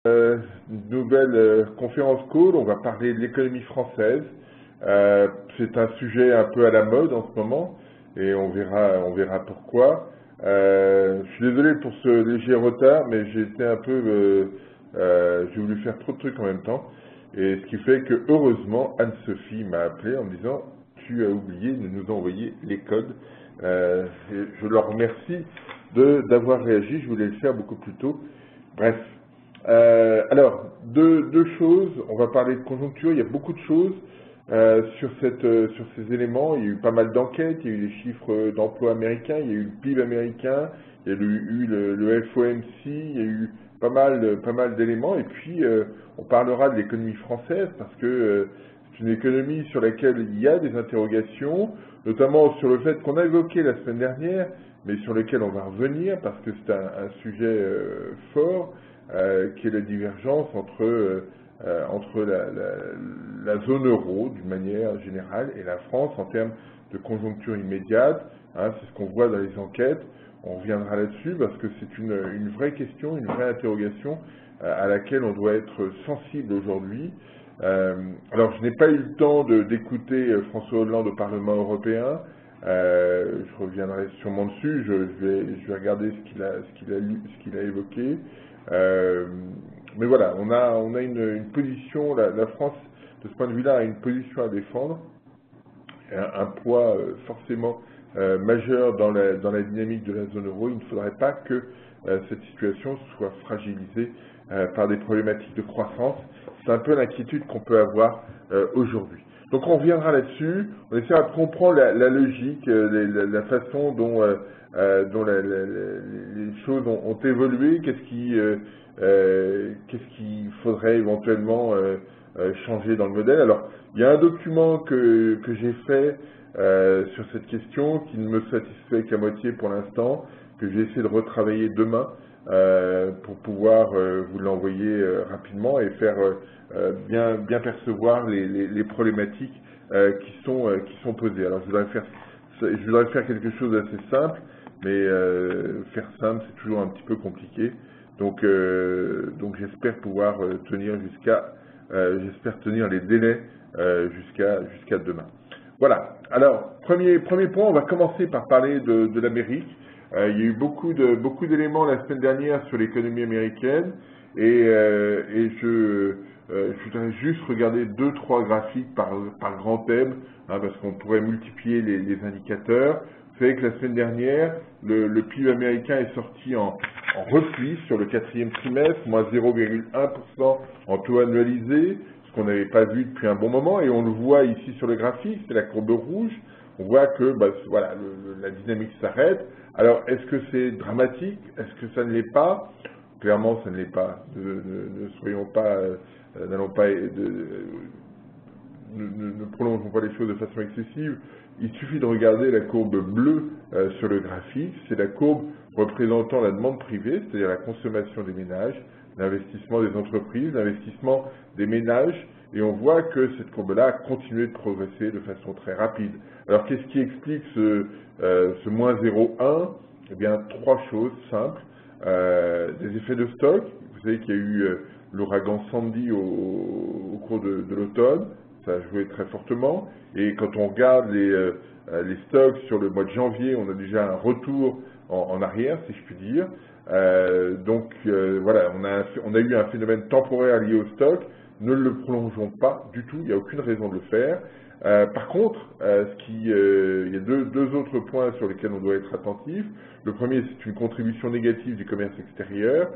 Nouvelle conférence call, on va parler de l'économie française. C'est un sujet un peu à la mode en ce moment et on verra pourquoi. Je suis désolé pour ce léger retard, mais j'ai été un peu, j'ai voulu faire trop de trucs en même temps, et ce qui fait que heureusement Anne-Sophie m'a appelé en me disant tu as oublié de nous envoyer les codes. Et je leur remercie d'avoir réagi. Je voulais le faire beaucoup plus tôt. Bref. Alors, deux choses. On va parler de conjoncture. Il y a beaucoup de choses sur ces éléments. Il y a eu pas mal d'enquêtes. Il y a eu les chiffres d'emploi américains. Il y a eu le PIB américain. Il y a eu le FOMC. Il y a eu pas mal d'éléments. Et puis, on parlera de l'économie française parce que c'est une économie sur laquelle il y a des interrogations, notamment sur le fait qu'on a évoqué la semaine dernière, mais sur lequel on va revenir parce que c'est un sujet fort. Qui est la divergence entre la zone euro d'une manière générale et la France en termes de conjoncture immédiate. Hein, c'est ce qu'on voit dans les enquêtes. On reviendra là-dessus parce que c'est une vraie question, une vraie interrogation à laquelle on doit être sensible aujourd'hui. Alors, je n'ai pas eu le temps d'écouter François Hollande au Parlement européen. Je reviendrai sûrement dessus. Je vais regarder ce qu'il a évoqué. Mais voilà, on a une position, la France, de ce point de vue-là, a une position à défendre, un poids forcément majeur dans la dynamique de la zone euro. Il ne faudrait pas que cette situation soit fragilisée par des problématiques de croissance. C'est un peu l'inquiétude qu'on peut avoir aujourd'hui. Donc on reviendra là-dessus, on essaiera de comprendre la logique, la façon dont les choses ont évolué, qu'est-ce qu'il faudrait éventuellement changer dans le modèle. Alors, il y a un document que j'ai fait sur cette question qui ne me satisfait qu'à moitié pour l'instant, que j'ai essayé de retravailler demain pour pouvoir vous l'envoyer rapidement et faire bien percevoir les problématiques qui sont posées. Alors, je voudrais faire quelque chose d'assez simple, mais faire simple, c'est toujours un petit peu compliqué. Donc j'espère pouvoir j'espère tenir les délais jusqu'à demain. Voilà. Alors, premier point, on va commencer par parler de l'Amérique. Il y a eu beaucoup d'éléments la semaine dernière sur l'économie américaine et je voudrais juste regarder 2-3 graphiques par grand thème, hein, parce qu'on pourrait multiplier les indicateurs. Vous savez que la semaine dernière, le PIB américain est sorti en repli sur le quatrième trimestre, moins 0,1% en taux annualisé, ce qu'on n'avait pas vu depuis un bon moment, et on le voit ici sur le graphique, c'est la courbe rouge. On voit que voilà, la dynamique s'arrête. Alors, est-ce que c'est dramatique? Est-ce que ça ne l'est pas? Clairement, ça ne l'est pas. Ne prolongeons pas les choses de façon excessive. Il suffit de regarder la courbe bleue sur le graphique. C'est la courbe représentant la demande privée, c'est-à-dire la consommation des ménages, l'investissement des entreprises, l'investissement des ménages. Et on voit que cette courbe-là a continué de progresser de façon très rapide. Alors, qu'est-ce qui explique ce moins 0,1? Eh bien, 3 choses simples. Des effets de stock. Vous savez qu'il y a eu l'ouragan Sandy au cours de l'automne. Ça a joué très fortement. Et quand on regarde les stocks sur le mois de janvier, on a déjà un retour en arrière, si je puis dire. Voilà, on a eu un phénomène temporaire lié au stock. Ne le prolongeons pas du tout, il n'y a aucune raison de le faire. Par contre, il y a deux autres points sur lesquels on doit être attentif. Le premier, c'est une contribution négative du commerce extérieur.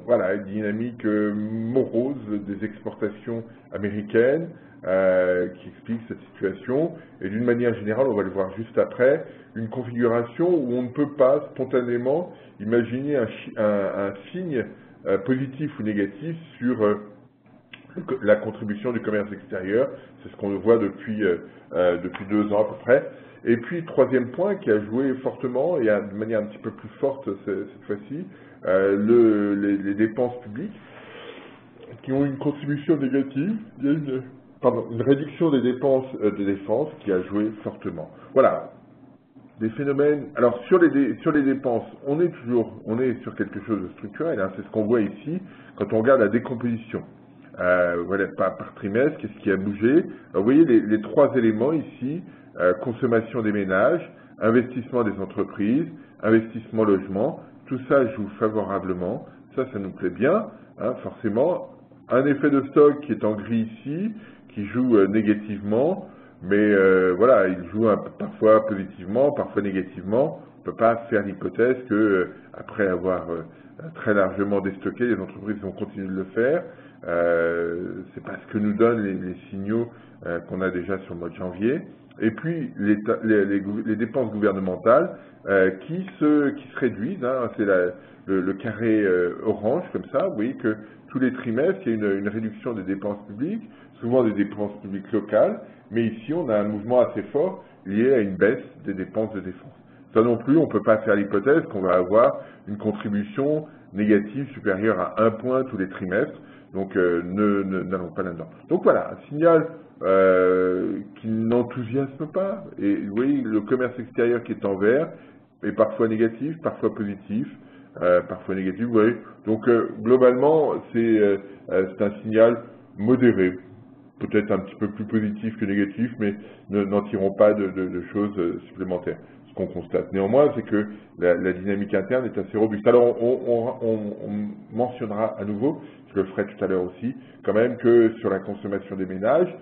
Voilà, une dynamique morose des exportations américaines qui explique cette situation. Et d'une manière générale, on va le voir juste après, une configuration où on ne peut pas spontanément imaginer un signe positif ou négatif sur la contribution du commerce extérieur. C'est ce qu'on voit depuis 2 ans à peu près. Et puis, troisième point qui a joué fortement, et de manière un petit peu plus forte cette fois-ci, les dépenses publiques qui ont une contribution négative. Il y a une réduction des dépenses de défense qui a joué fortement. Voilà. des phénomènes. Alors sur les dépenses, on est sur quelque chose de structurel. Hein, c'est ce qu'on voit ici quand on regarde la décomposition. Voilà, par trimestre, qu'est-ce qui a bougé? Alors, vous voyez les trois éléments ici, consommation des ménages, investissement des entreprises, investissement logement, tout ça joue favorablement, ça nous plaît bien, hein, forcément. Un effet de stock qui est en gris ici, qui joue négativement, mais voilà, il joue parfois positivement, parfois négativement. On ne peut pas faire l'hypothèse que après avoir très largement déstocké, les entreprises vont continuer de le faire. C'est pas ce que nous donnent les signaux qu'on a déjà sur le mois de janvier. Et puis les dépenses gouvernementales qui se réduisent. Hein, c'est le carré orange comme ça. Vous voyez que tous les trimestres, il y a une réduction des dépenses publiques, souvent des dépenses publiques locales, mais ici on a un mouvement assez fort lié à une baisse des dépenses de défense. Ça non plus, on ne peut pas faire l'hypothèse qu'on va avoir une contribution négative supérieure à 1 point tous les trimestres, donc n'allons pas là-dedans. Donc voilà, un signal qui n'enthousiasme pas, et vous voyez le commerce extérieur qui est en vert, est parfois négatif, parfois positif, parfois négatif, vous voyez. Donc globalement, c'est un signal modéré, peut-être un petit peu plus positif que négatif, mais n'en tirons pas de choses supplémentaires. Ce qu'on constate néanmoins, c'est que la dynamique interne est assez robuste. Alors on mentionnera à nouveau, je le ferai tout à l'heure aussi, quand même que sur la consommation des ménages,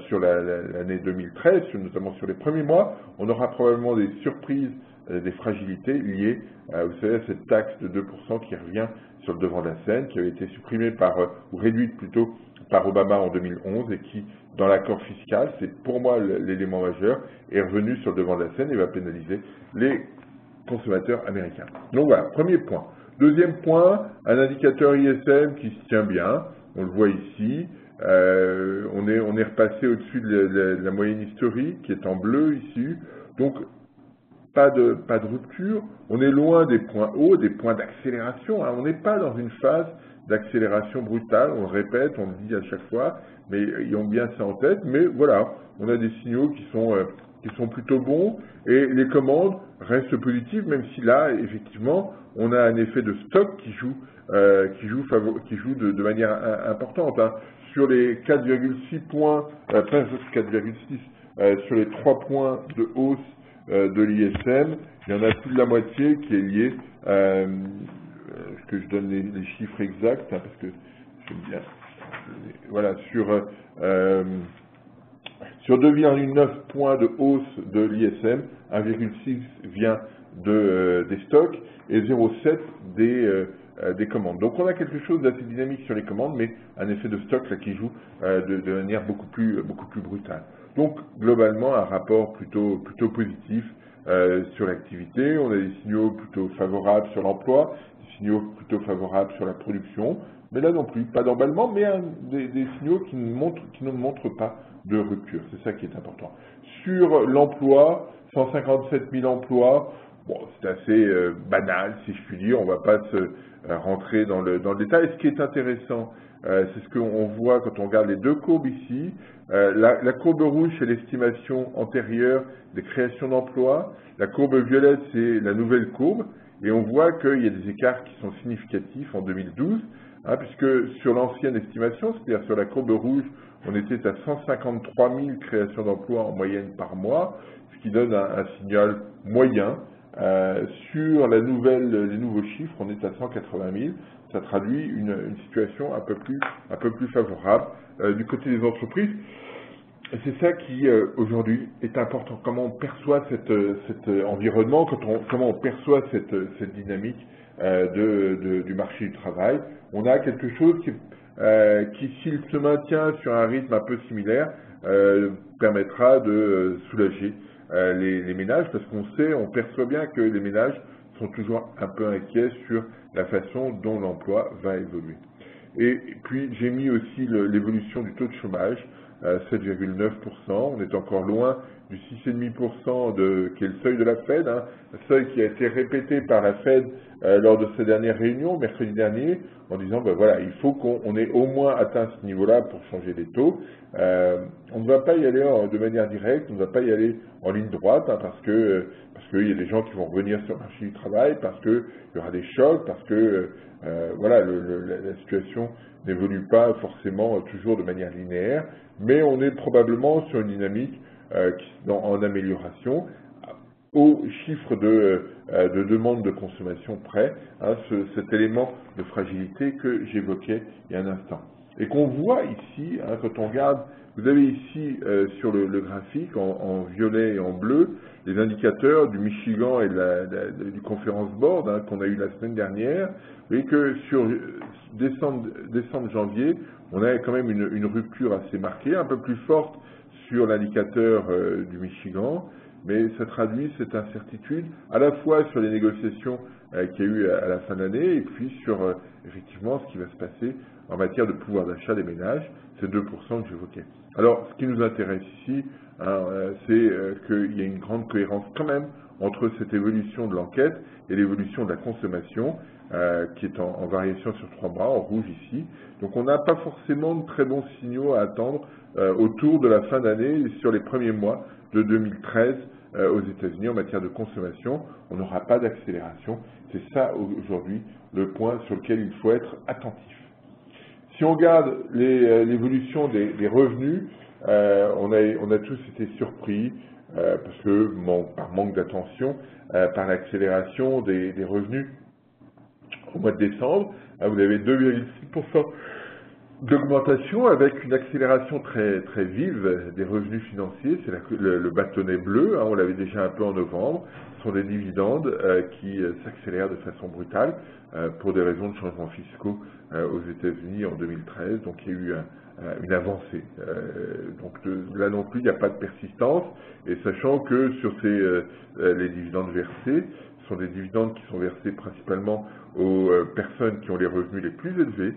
sur l'année 2013, notamment sur les premiers mois, on aura probablement des surprises, des fragilités liées, vous savez, à cette taxe de 2% qui revient sur le devant de la scène, qui avait été supprimée ou réduite plutôt par Obama en 2011 et qui, dans l'accord fiscal, c'est pour moi l'élément majeur, est revenu sur le devant de la scène et va pénaliser les consommateurs américains. Donc voilà, premier point. Deuxième point, un indicateur ISM qui se tient bien, on le voit ici, on est repassé au-dessus de la moyenne historique qui est en bleu ici, donc pas de rupture, on est loin des points hauts, des points d'accélération, hein. On n'est pas dans une phase d'accélération brutale, on le répète, on le dit à chaque fois, mais ayons bien ça en tête, mais voilà, on a des signaux qui sont plutôt bons, et les commandes restent positives, même si là, effectivement, on a un effet de stock qui joue de manière importante, hein. Sur les 4,6 points, enfin 4,6, sur les 3 points de hausse de l'ISM, il y en a plus de la moitié qui est liée, que je donne les chiffres exacts, hein, parce que j'aime bien, voilà, sur 2,9 points de hausse de l'ISM, 1,6 vient des stocks et 0,7 des commandes. Donc on a quelque chose d'assez dynamique sur les commandes, mais un effet de stock là, qui joue de manière beaucoup plus brutale. Donc globalement un rapport plutôt positif sur l'activité. On a des signaux plutôt favorables sur l'emploi, des signaux plutôt favorables sur la production, mais là non plus, pas d'emballement, mais des signaux qui ne montrent pas de rupture. C'est ça qui est important. Sur l'emploi, 157 000 emplois, bon, c'est assez banal, si je puis dire, on ne va pas se rentrer dans le détail. Ce qui est intéressant, c'est ce qu'on voit quand on regarde les deux courbes ici. La courbe rouge, c'est l'estimation antérieure des créations d'emplois. La courbe violette, c'est la nouvelle courbe. Et on voit qu'il y a des écarts qui sont significatifs en 2012, hein, puisque sur l'ancienne estimation, c'est-à-dire sur la courbe rouge, on était à 153 000 créations d'emplois en moyenne par mois, ce qui donne un signal moyen. Sur les nouveaux chiffres, on est à 180 000. Ça traduit une situation un peu plus favorable du côté des entreprises. C'est ça qui, aujourd'hui, est important. Comment on perçoit cet environnement, comment on perçoit cette dynamique du marché du travail. On a quelque chose qui s'il se maintient sur un rythme un peu similaire, permettra de soulager les ménages, parce on perçoit bien que les ménages sont toujours un peu inquiets sur la façon dont l'emploi va évoluer. Et puis j'ai mis aussi l'évolution du taux de chômage, 7,9%, on est encore loin du 6,5% qui est le seuil de la Fed, hein, un seuil qui a été répété par la Fed lors de sa dernière réunion, mercredi dernier. en disant, ben voilà, il faut qu'on ait au moins atteint ce niveau-là pour changer les taux. On ne va pas y aller de manière directe, on ne va pas y aller en ligne droite, hein, parce qu'il y a des gens qui vont revenir sur le marché du travail, parce qu'il y aura des chocs, parce que voilà, la situation n'évolue pas forcément toujours de manière linéaire, mais on est probablement sur une dynamique en amélioration, au chiffre de demande de consommation près, hein, cet élément de fragilité que j'évoquais il y a un instant. Et qu'on voit ici, hein, quand on regarde, vous avez ici sur le graphique en violet et en bleu, les indicateurs du Michigan et du Conference Board, hein, qu'on a eu la semaine dernière. Vous voyez que sur décembre-janvier, on a quand même une rupture assez marquée, un peu plus forte sur l'indicateur du Michigan, mais ça traduit cette incertitude à la fois sur les négociations qu'il y a eu à la fin de l'année et puis sur effectivement ce qui va se passer en matière de pouvoir d'achat des ménages, ces 2% que j'évoquais. Alors, ce qui nous intéresse ici, hein, c'est qu'il y a une grande cohérence quand même entre cette évolution de l'enquête et l'évolution de la consommation, qui est en variation sur 3 mois, en rouge ici. Donc on n'a pas forcément de très bons signaux à attendre autour de la fin d'année et sur les premiers mois de 2013 aux États-Unis en matière de consommation. On n'aura pas d'accélération. C'est ça aujourd'hui le point sur lequel il faut être attentif. Si on regarde l'évolution des revenus, on a tous été surpris parce que par manque d'attention, par l'accélération des revenus au mois de décembre. Vous avez 2,6% d'augmentation avec une accélération très, très vive des revenus financiers. C'est le bâtonnet bleu, hein, on l'avait déjà un peu en novembre. Ce sont des dividendes qui s'accélèrent de façon brutale pour des raisons de changements fiscaux aux États-Unis en 2013. Donc il y a eu une avancée. Donc là non plus, il n'y a pas de persistance. Et sachant que sur les dividendes versés, ce sont des dividendes qui sont versés principalement aux personnes qui ont les revenus les plus élevés,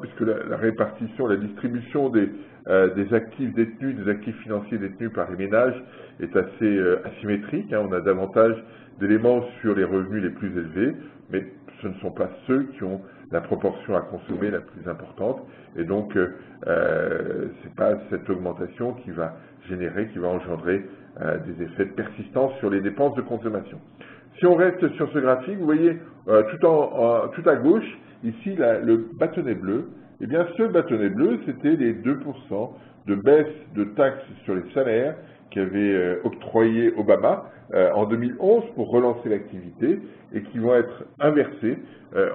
puisque la répartition, la distribution des actifs détenus, des actifs financiers détenus par les ménages est assez asymétrique. Hein. On a davantage d'éléments sur les revenus les plus élevés, mais ce ne sont pas ceux qui ont la proportion à consommer la plus importante. Et donc, c'est pas cette augmentation qui va engendrer des effets de persistance sur les dépenses de consommation. Si on reste sur ce graphique, vous voyez tout à gauche, ici, le bâtonnet bleu, eh bien, ce bâtonnet bleu, c'était les 2% de baisse de taxes sur les salaires qu'avait octroyé Obama en 2011 pour relancer l'activité et qui vont être inversés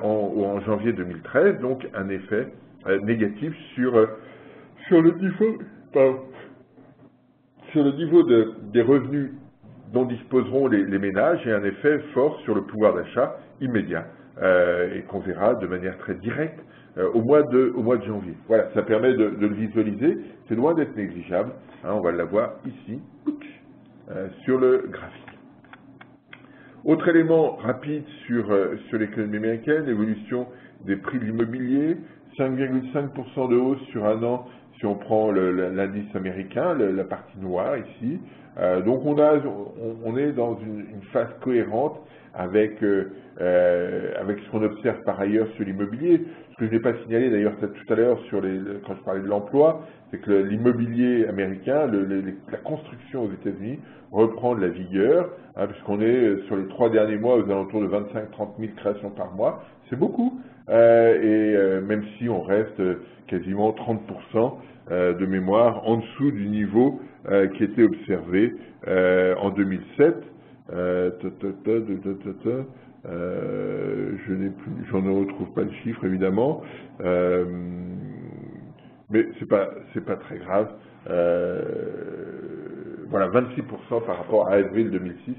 en janvier 2013, donc un effet négatif sur le niveau des revenus dont disposeront les ménages et un effet fort sur le pouvoir d'achat immédiat et qu'on verra de manière très directe au mois de janvier. Voilà, ça permet de le visualiser, c'est loin d'être négligeable, hein, on va l'avoir ici, sur le graphique. Autre élément rapide sur l'économie américaine, l'évolution des prix de l'immobilier, 5,5% de hausse sur un an si on prend l'indice américain, la partie noire ici. Donc on est dans une phase cohérente avec ce qu'on observe par ailleurs sur l'immobilier. Ce que je n'ai pas signalé d'ailleurs tout à l'heure quand je parlais de l'emploi, c'est que l'immobilier américain, la construction aux États-Unis reprend de la vigueur, hein, puisqu'on est sur les 3 derniers mois aux alentours de 25-30 000 créations par mois. C'est beaucoup, même si on reste quasiment 30% de mémoire en dessous du niveau qui était observé en 2007. J'en ne retrouve pas le chiffre évidemment, mais c'est pas très grave. Voilà, 26% par rapport à avril 2006,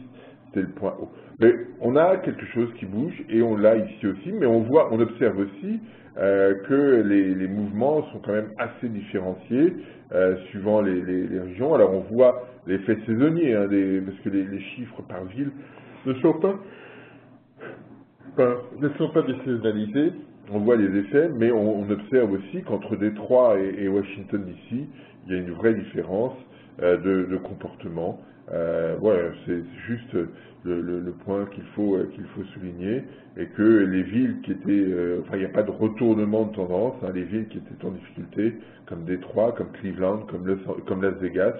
c'était le point haut. Mais on a quelque chose qui bouge et on l'a ici aussi, mais on observe aussi que les mouvements sont quand même assez différenciés suivant les régions. Alors on voit l'effet saisonnier, hein, parce que les chiffres par ville ne sont pas désaisonnalisés. On voit les effets, mais on observe aussi qu'entre Détroit et Washington DC, il y a une vraie différence de comportement Voilà, c'est juste le point qu'il faut souligner, et que les villes qui étaient, enfin, il n'y a pas de retournement de tendance, hein, les villes qui étaient en difficulté, comme Détroit, comme Cleveland, comme Las Vegas,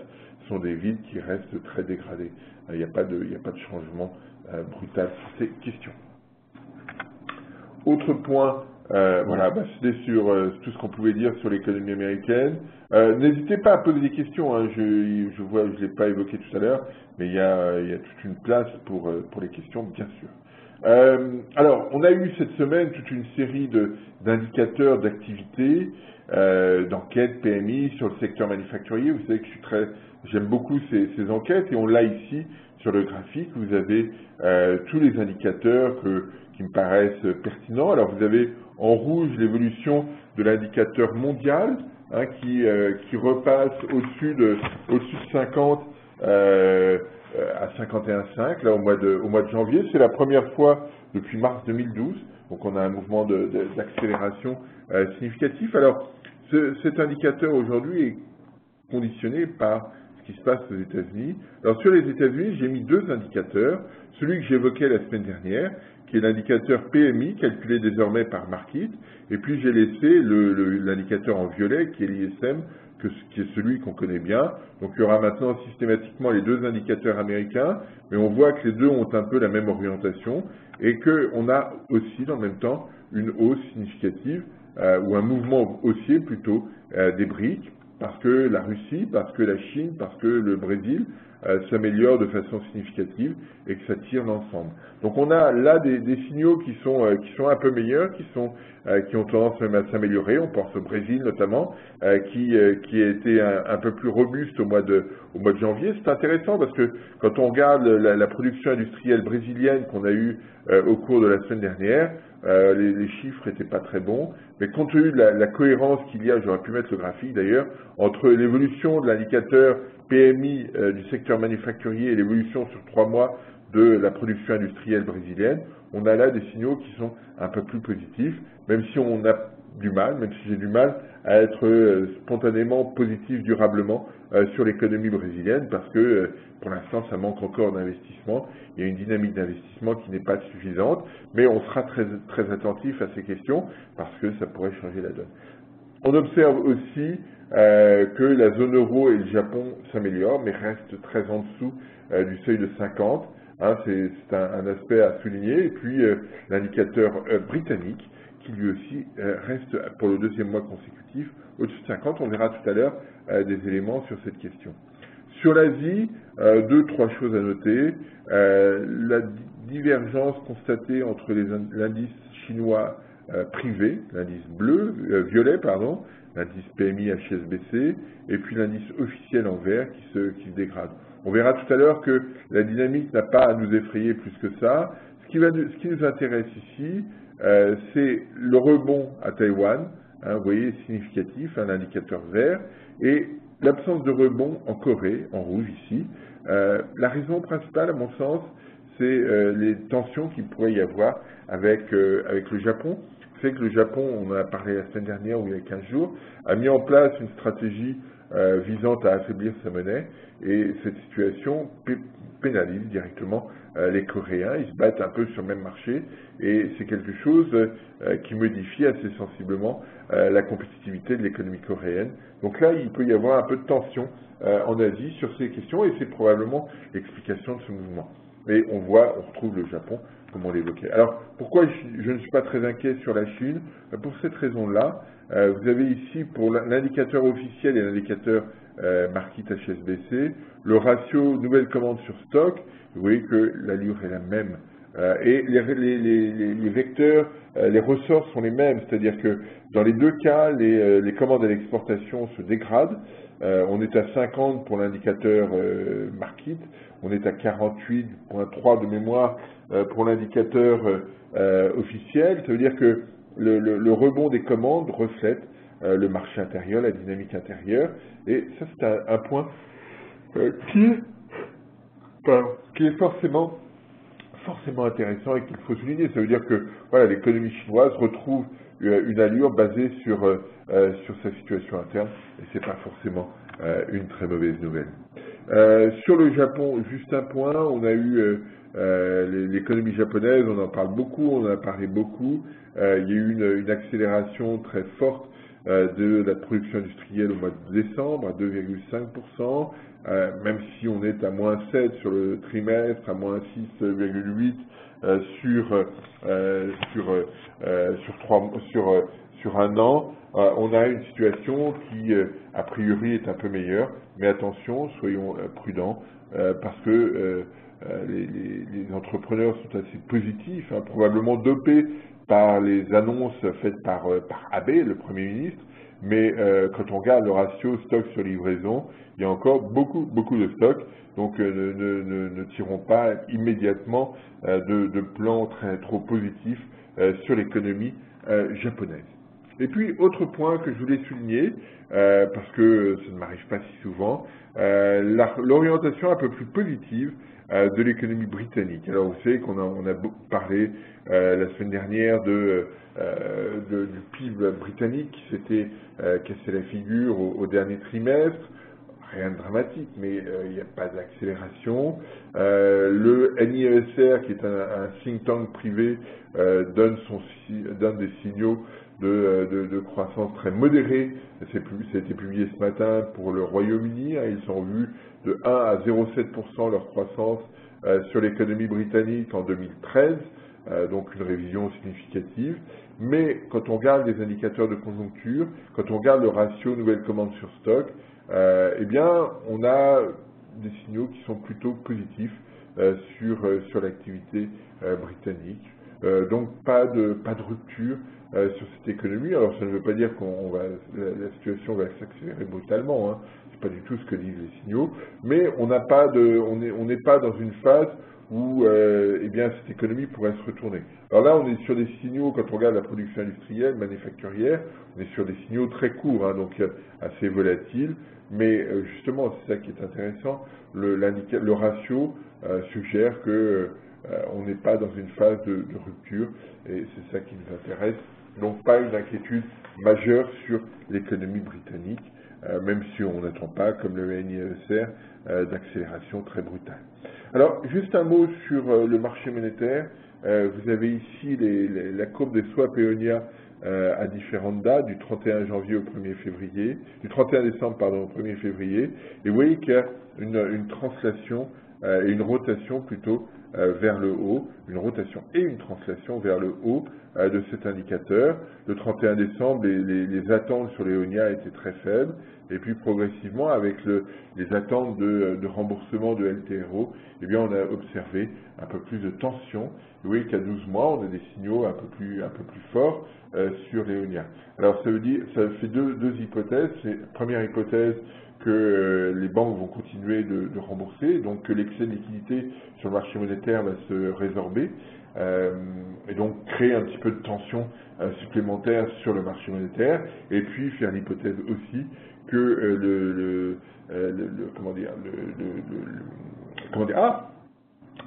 sont des villes qui restent très dégradées. Il n'y a pas de changement brutal sur ces questions. Autre point, voilà, c'était sur tout ce qu'on pouvait dire sur l'économie américaine. N'hésitez pas à poser des questions, hein, je vois, je ne l'ai pas évoqué tout à l'heure, mais il y a toute une place pour les questions, bien sûr. Alors, on a eu cette semaine toute une série d'indicateurs d'activité, d'enquêtes PMI sur le secteur manufacturier. Vous savez que j'aime beaucoup ces enquêtes, et on l'a ici sur le graphique. Vous avez tous les indicateurs qui me paraissent pertinents. Alors, vous avez en rouge l'évolution de l'indicateur mondial, hein, qui repasse au-dessus de 50 à 51,5 là au mois de janvier. C'est la première fois depuis mars 2012, donc on a un mouvement d'accélération significatif. Alors, cet indicateur aujourd'hui est conditionné par ce qui se passe aux États-Unis. Alors, sur les États-Unis, j'ai mis deux indicateurs. Celui que j'évoquais la semaine dernière, qui est l'indicateur PMI, calculé désormais par Markit, et puis j'ai laissé l'indicateur en violet, qui est l'ISM, qui est celui qu'on connaît bien. Donc il y aura maintenant systématiquement les deux indicateurs américains, mais on voit que les deux ont un peu la même orientation, et qu'on a aussi, dans le même temps, une hausse significative, ou un mouvement haussier plutôt, des BRICS, parce que la Russie, parce que la Chine, parce que le Brésil s'améliore de façon significative et que ça tire l'ensemble. Donc on a là des signaux qui sont un peu meilleurs, qui ont tendance même à s'améliorer. On pense au Brésil notamment, qui a été un peu plus robuste au mois de janvier. C'est intéressant parce que quand on regarde la production industrielle brésilienne qu'on a eue au cours de la semaine dernière, les chiffres n'étaient pas très bons, mais compte tenu de la cohérence qu'il y a, j'aurais pu mettre le graphique d'ailleurs, entre l'évolution de l'indicateur PMI du secteur manufacturier et l'évolution sur 3 mois de la production industrielle brésilienne, on a là des signaux qui sont un peu plus positifs, même si on a du mal, même si j'ai du mal à être spontanément positif durablement sur l'économie brésilienne, parce que pour l'instant ça manque encore d'investissement, il y a une dynamique d'investissement qui n'est pas suffisante, mais on sera très, très attentif à ces questions parce que ça pourrait changer la donne. On observe aussi que la zone euro et le Japon s'améliorent, mais restent très en dessous du seuil de 50. Hein, c'est un aspect à souligner. Et puis l'indicateur britannique, qui lui aussi reste pour le deuxième mois consécutif au-dessus de 50. On verra tout à l'heure des éléments sur cette question. Sur l'Asie, trois choses à noter. La divergence constatée entre l'indice chinois privé, l'indice violet, l'indice PMI HSBC, et puis l'indice officiel en vert qui se dégrade. On verra tout à l'heure que la dynamique n'a pas à nous effrayer plus que ça. Ce qui nous intéresse ici, c'est le rebond à Taïwan, hein, vous voyez, significatif, un indicateur vert, et l'absence de rebond en Corée, en rouge ici. La raison principale, à mon sens, c'est les tensions qu'il pourrait y avoir avec le Japon. C'est que le Japon, on en a parlé la semaine dernière ou il y a 15 jours, a mis en place une stratégie visant à affaiblir sa monnaie, et cette situation pénalise directement les Coréens. Ils se battent un peu sur le même marché, et c'est quelque chose qui modifie assez sensiblement la compétitivité de l'économie coréenne. Donc là, il peut y avoir un peu de tension en Asie sur ces questions, et c'est probablement l'explication de ce mouvement. Mais on retrouve le Japon, comme on l'évoquait. Alors, pourquoi je ne suis pas très inquiet sur la Chine? Pour cette raison-là, vous avez ici, pour l'indicateur officiel et l'indicateur Markit HSBC, le ratio nouvelle commande sur stock. Vous voyez que l'allure est la même. Et les vecteurs, les ressorts sont les mêmes, c'est-à-dire que dans les deux cas, les commandes à l'exportation se dégradent. On est à 50 pour l'indicateur Markit, on est à 48,3 de mémoire pour l'indicateur officiel. Ça veut dire que le rebond des commandes reflète le marché intérieur, la dynamique intérieure, et ça c'est un point qui est forcément intéressant et qu'il faut souligner. Ça veut dire que voilà, l'économie chinoise retrouve une allure basée sur sa situation interne, et c'est pas forcément une très mauvaise nouvelle. Sur le Japon, juste un point, on a eu l'économie japonaise, on en parle beaucoup, on en a parlé beaucoup. Il y a eu une accélération très forte de la production industrielle au mois de décembre, à 2,5%, même si on est à moins 7 sur le trimestre, à moins 6,8 sur un an. On a une situation qui, a priori, est un peu meilleure, mais attention, soyons prudents, parce que les entrepreneurs sont assez positifs, hein, probablement dopés par les annonces faites par Abe, le Premier ministre, mais quand on regarde le ratio stock sur livraison, il y a encore beaucoup de stocks, donc ne tirons pas immédiatement de plans trop positifs sur l'économie japonaise. Et puis, autre point que je voulais souligner, parce que ça ne m'arrive pas si souvent, l'orientation un peu plus positive de l'économie britannique. Alors, vous savez qu'on a beaucoup parlé la semaine dernière du PIB britannique qui s'était cassé la figure au dernier trimestre. Rien de dramatique, mais il n'y a pas d'accélération. Le NIESR, qui est un think tank privé, donne des signaux de croissance très modérée. Ça a été publié ce matin pour le Royaume-Uni. Hein, ils ont vu de 1 à 0,7% leur croissance sur l'économie britannique en 2013, donc une révision significative. Mais quand on regarde les indicateurs de conjoncture, quand on regarde le ratio nouvelles commandes sur stock, eh bien, on a des signaux qui sont plutôt positifs sur l'activité britannique. Donc pas de rupture sur cette économie. Alors ça ne veut pas dire la situation va s'accélérer brutalement, hein. C'est pas du tout ce que disent les signaux, mais on n'est pas dans une phase où eh bien, cette économie pourrait se retourner. Alors là, on est sur des signaux, quand on regarde la production industrielle, manufacturière, on est sur des signaux très courts, hein, donc assez volatiles, mais justement, c'est ça qui est intéressant, le ratio suggère que on n'est pas dans une phase de rupture, et c'est ça qui nous intéresse. Donc pas une inquiétude majeure sur l'économie britannique, même si on n'attend pas, comme le NIESR, d'accélération très brutale. Alors, juste un mot sur le marché monétaire. Vous avez ici la courbe des swaps EONIA à différentes dates, du 31 janvier au 1er février, du 31 décembre pardon, au 1er février, et vous voyez qu'il y a une translation et une rotation plutôt vers le haut, une rotation et une translation vers le haut de cet indicateur. Le 31 décembre, les attentes sur l'EONIA étaient très faibles, et puis progressivement, avec les attentes de remboursement de LTRO, eh bien, on a observé un peu plus de tension. Vous voyez qu'à 12 mois, on a des signaux un peu plus forts sur l'EONIA. Alors, ça fait deux hypothèses. Première hypothèse, que les banques vont continuer de rembourser, donc que l'excès de liquidité sur le marché monétaire va se résorber, et donc créer un petit peu de tension supplémentaire sur le marché monétaire, et puis faire l'hypothèse aussi que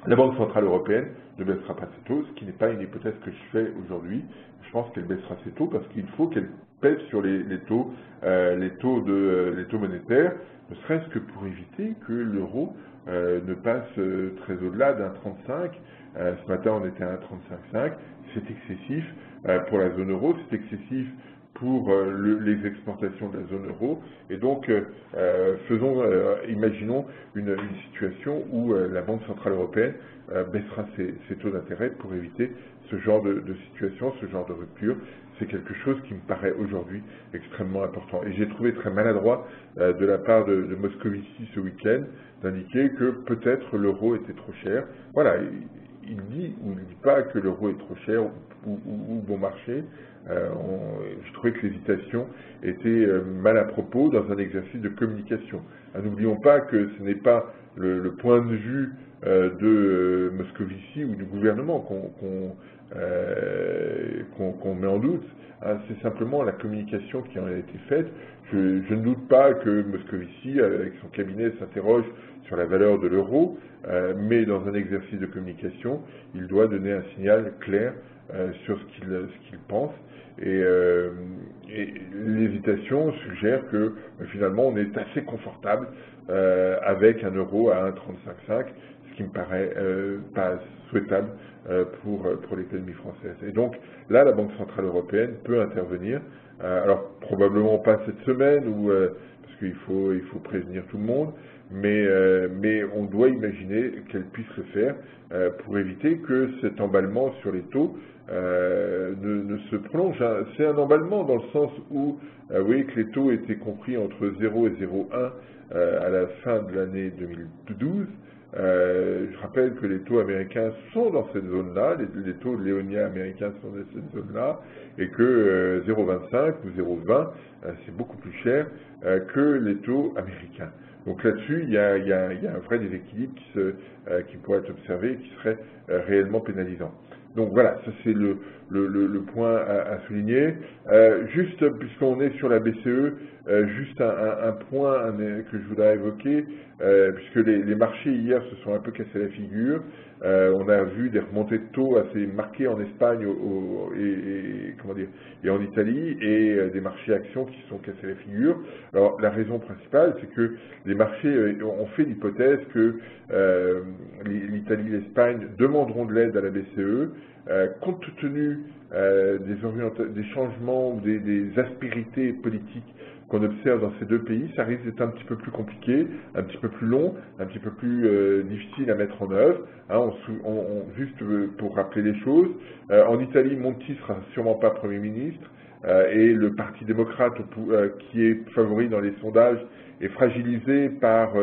la Banque Centrale Européenne ne baissera pas ses taux, ce qui n'est pas une hypothèse que je fais aujourd'hui. Je pense qu'elle baissera ses taux parce qu'il faut qu'elle pèse sur les taux monétaires, ne serait-ce que pour éviter que l'euro ne passe très au-delà d'un 35. Ce matin, on était à 1,35,5. C'est excessif pour la zone euro, c'est excessif pour les exportations de la zone euro, et donc imaginons une situation où la Banque Centrale Européenne baissera ses taux d'intérêt pour éviter ce genre de situation, ce genre de rupture. C'est quelque chose qui me paraît aujourd'hui extrêmement important. Et j'ai trouvé très maladroit de la part de Moscovici ce week-end d'indiquer que peut-être l'euro était trop cher. Voilà, il dit ou il ne dit pas que l'euro est trop cher ou bon marché. Je trouvais que l'hésitation était mal à propos dans un exercice de communication. N'oublions pas que ce n'est pas le point de vue de Moscovici ou du gouvernement qu'on met en doute, hein, c'est simplement la communication qui en a été faite. Je ne doute pas que Moscovici, avec son cabinet, s'interroge sur la valeur de l'euro, mais dans un exercice de communication, il doit donner un signal clair sur ce qu'il pense. Et les hésitations suggèrent que finalement on est assez confortable avec un euro à 1,35,5, ce qui me paraît pas souhaitable pour l'économie française. Et donc là, la Banque Centrale Européenne peut intervenir, alors probablement pas cette semaine, parce qu'il faut prévenir tout le monde, mais on doit imaginer qu'elle puisse le faire pour éviter que cet emballement sur les taux ne se prolonge. C'est un emballement dans le sens où, vous voyez que les taux étaient compris entre 0 et 0,1 à la fin de l'année 2012. Je rappelle que les taux américains sont dans cette zone-là, les taux léoniens américains sont dans cette zone-là, et que 0,25 ou 0,20, c'est beaucoup plus cher que les taux américains. Donc là-dessus, il y a un vrai déséquilibre qui pourrait être observé et qui serait réellement pénalisant. Donc voilà, ça c'est le point à souligner. Juste, puisqu'on est sur la BCE, juste un point que je voudrais évoquer, puisque les marchés hier se sont un peu cassés la figure. On a vu des remontées de taux assez marquées en Espagne et en Italie, et des marchés actions qui se sont cassés la figure. Alors la raison principale, c'est que les marchés ont fait l'hypothèse que l'Italie et l'Espagne demanderont de l'aide à la BCE, compte tenu des changements ou des aspérités politiques qu'on observe dans ces deux pays. Ça risque d'être un petit peu plus compliqué, un petit peu plus long, un petit peu plus difficile à mettre en œuvre. Hein, juste pour rappeler les choses, en Italie, Monti sera sûrement pas Premier ministre, et le Parti démocrate qui est favori dans les sondages est fragilisé par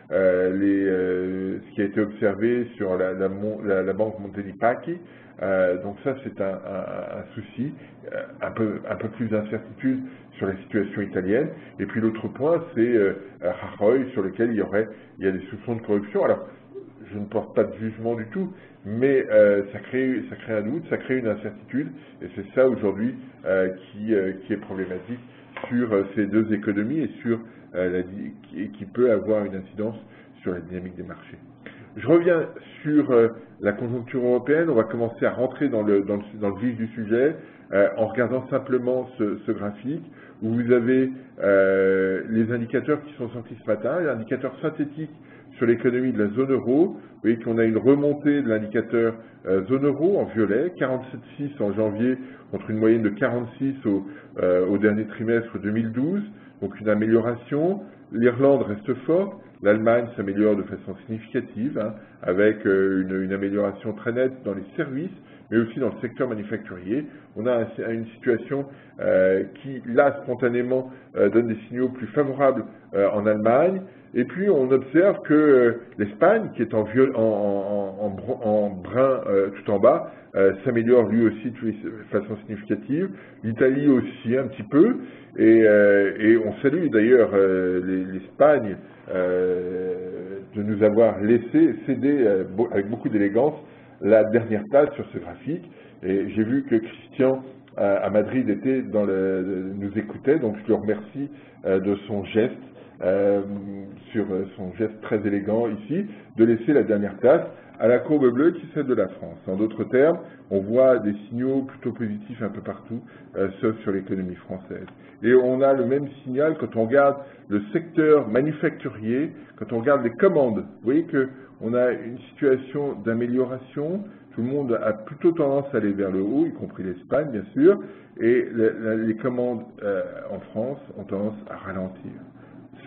ce qui a été observé sur la banque Monte dei Paschi. Donc ça, c'est un souci, un peu plus d'incertitude sur la situation italienne. Et puis l'autre point, c'est Rajoy, sur lequel il y a des soupçons de corruption. Alors, je ne porte pas de jugement du tout, mais ça crée un doute, ça crée une incertitude, et c'est ça aujourd'hui qui est problématique sur ces deux économies et qui peut avoir une incidence sur la dynamique des marchés. Je reviens sur la conjoncture européenne. On va commencer à rentrer dans le vif du sujet en regardant simplement ce graphique où vous avez les indicateurs qui sont sortis ce matin, les indicateurs synthétiques sur l'économie de la zone euro. Vous voyez qu'on a une remontée de l'indicateur zone euro en violet, 47,6 en janvier contre une moyenne de 46 au dernier trimestre 2012, donc une amélioration. L'Irlande reste forte. L'Allemagne s'améliore de façon significative, hein, avec une amélioration très nette dans les services, mais aussi dans le secteur manufacturier. On a une situation qui, là, spontanément, donne des signaux plus favorables en Allemagne. Et puis, on observe que l'Espagne, qui est en brun tout en bas, s'améliore lui aussi de façon significative. L'Italie aussi un petit peu. Et on salue d'ailleurs l'Espagne de nous avoir laissé céder avec beaucoup d'élégance la dernière place sur ce graphique. Et j'ai vu que Christian à Madrid nous écoutait, donc je le remercie de son geste, sur son geste très élégant ici, de laisser la dernière place à la courbe bleue qui est celle de la France. En d'autres termes, on voit des signaux plutôt positifs un peu partout, sauf sur l'économie française. Et on a le même signal quand on regarde le secteur manufacturier, quand on regarde les commandes. Vous voyez qu'on a une situation d'amélioration, tout le monde a plutôt tendance à aller vers le haut, y compris l'Espagne bien sûr, et les commandes en France ont tendance à ralentir.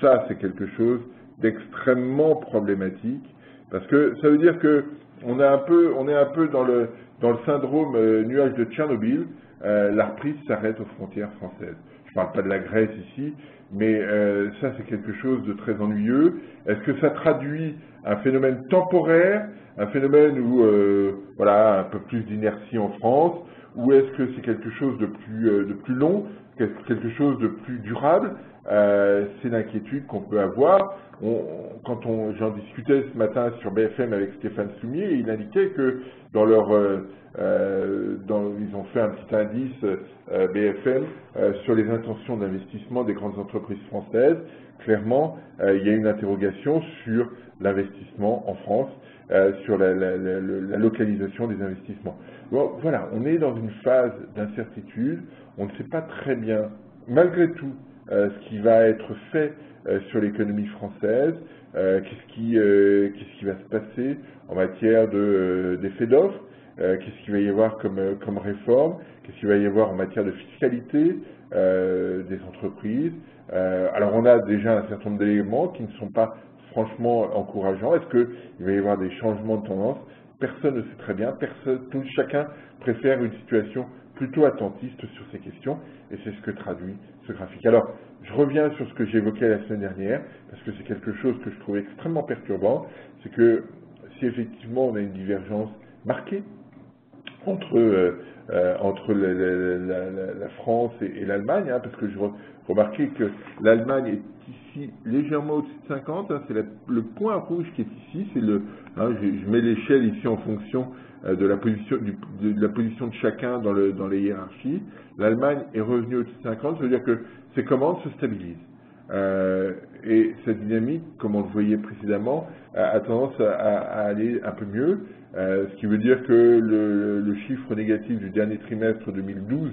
Ça, c'est quelque chose d'extrêmement problématique, parce que ça veut dire qu'on est un peu dans le syndrome nuage de Tchernobyl. La reprise s'arrête aux frontières françaises. Je ne parle pas de la Grèce ici, mais ça c'est quelque chose de très ennuyeux. Est-ce que ça traduit un phénomène temporaire, un phénomène où voilà, un peu plus d'inertie en France, ou est-ce que c'est quelque chose de plus long, quelque chose de plus durable? C'est l'inquiétude qu'on peut avoir. J'en discutais ce matin sur BFM avec Stéphane Soumier, et il indiquait que ils ont fait un petit indice BFM sur les intentions d'investissement des grandes entreprises françaises. Clairement, il y a une interrogation sur l'investissement en France, sur la localisation des investissements. Bon, voilà, on est dans une phase d'incertitude. On ne sait pas très bien malgré tout, ce qui va être fait sur l'économie française, qu'est-ce qui va se passer en matière d'effet d'offres, qu'est-ce qu'il va y avoir comme réforme, qu'est-ce qu'il va y avoir en matière de fiscalité des entreprises. Alors on a déjà un certain nombre d'éléments qui ne sont pas franchement encourageants. Est-ce qu'il va y avoir des changements de tendance? Personne ne sait très bien, chacun préfère une situation plutôt attentiste sur ces questions, et c'est ce que traduit ce graphique. Alors, je reviens sur ce que j'évoquais la semaine dernière, parce que c'est quelque chose que je trouvais extrêmement perturbant, c'est que si effectivement on a une divergence marquée entre la France et l'Allemagne, hein, parce que je remarquais que l'Allemagne est ici légèrement au-dessus de 50, hein, c'est le point rouge qui est ici, je mets l'échelle ici en fonction de la position de chacun dans les hiérarchies. L'Allemagne est revenue au-dessus de 50, ça veut dire que ses commandes se stabilisent. Et cette dynamique, comme on le voyait précédemment, a tendance à aller un peu mieux, ce qui veut dire que le chiffre négatif du dernier trimestre 2012,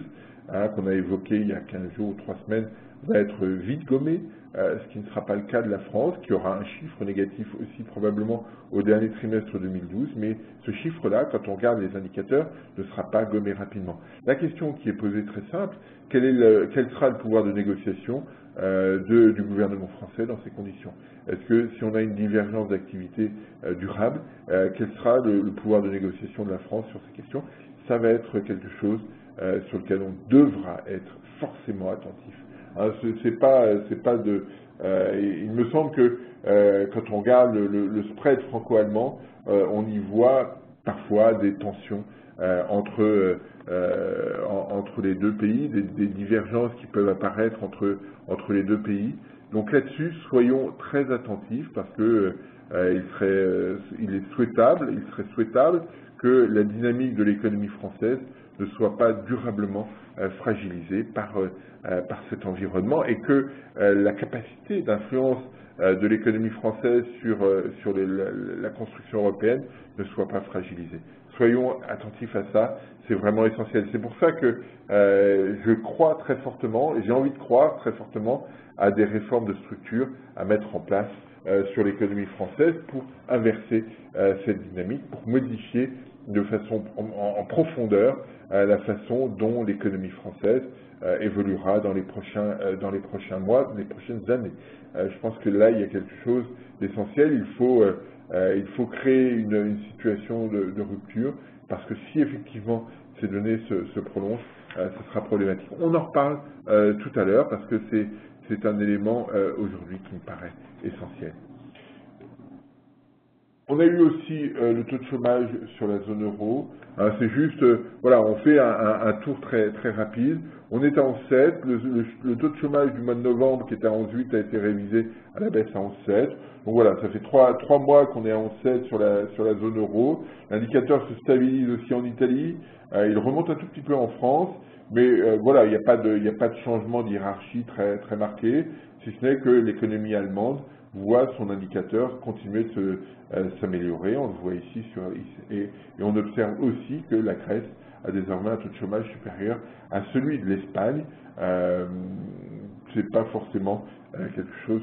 hein, qu'on a évoqué il y a 15 jours ou 3 semaines, va être vite gommé, ce qui ne sera pas le cas de la France, qui aura un chiffre négatif aussi probablement au dernier trimestre 2012, mais ce chiffre-là, quand on regarde les indicateurs, ne sera pas gommé rapidement. La question qui est posée très simple, quel sera le pouvoir de négociation du gouvernement français dans ces conditions? Est-ce que si on a une divergence d'activité durable, quel sera le pouvoir de négociation de la France sur ces questions? Ça va être quelque chose sur lequel on devra être forcément attentif. Hein, il me semble que quand on regarde le spread franco-allemand, on y voit parfois des tensions entre les deux pays, des divergences qui peuvent apparaître entre les deux pays. Donc là-dessus, soyons très attentifs parce que il serait souhaitable que la dynamique de l'économie française ne soit pas durablement fragilisée par cet environnement et que la capacité d'influence de l'économie française sur la construction européenne ne soit pas fragilisée. Soyons attentifs à ça, c'est vraiment essentiel. C'est pour ça que je crois très fortement, et j'ai envie de croire très fortement à des réformes de structure à mettre en place sur l'économie française pour inverser cette dynamique, pour modifier de façon en profondeur la façon dont l'économie française évoluera dans les prochains mois, dans les prochaines années. Je pense que là, il y a quelque chose d'essentiel. Il faut créer une situation de rupture, parce que si effectivement ces données se prolongent, ce sera problématique. On en reparle tout à l'heure, parce que c'est un élément aujourd'hui qui me paraît essentiel. On a eu aussi le taux de chômage sur la zone euro. Hein, c'est juste, voilà, on fait un tour très, très rapide. On est à 11,7. Le taux de chômage du mois de novembre, qui était à 11,8, a été révisé à la baisse à 11,7. Donc voilà, ça fait trois mois qu'on est à 11,7 sur la zone euro. L'indicateur se stabilise aussi en Italie. Il remonte un tout petit peu en France. Mais voilà, il n'y a pas de changement de hiérarchie très, très marqué, si ce n'est que l'économie allemande voit son indicateur continuer de s'améliorer. On le voit ici, et on observe aussi que la Grèce a désormais un taux de chômage supérieur à celui de l'Espagne. C'est pas forcément quelque chose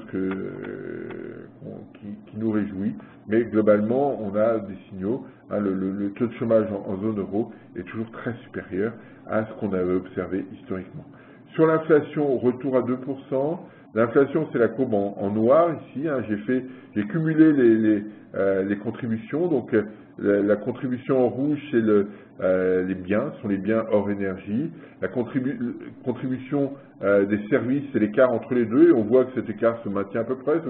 qui nous réjouit, mais globalement, on a des signaux. Hein, le taux de chômage en zone euro est toujours très supérieur à ce qu'on avait observé historiquement. Sur l'inflation, retour à 2%. L'inflation, c'est la courbe en noir ici. Hein, j'ai cumulé les contributions. Donc la contribution en rouge, c'est les biens, ce sont les biens hors énergie. La contribution des services, c'est l'écart entre les deux. Et on voit que cet écart se maintient à peu près.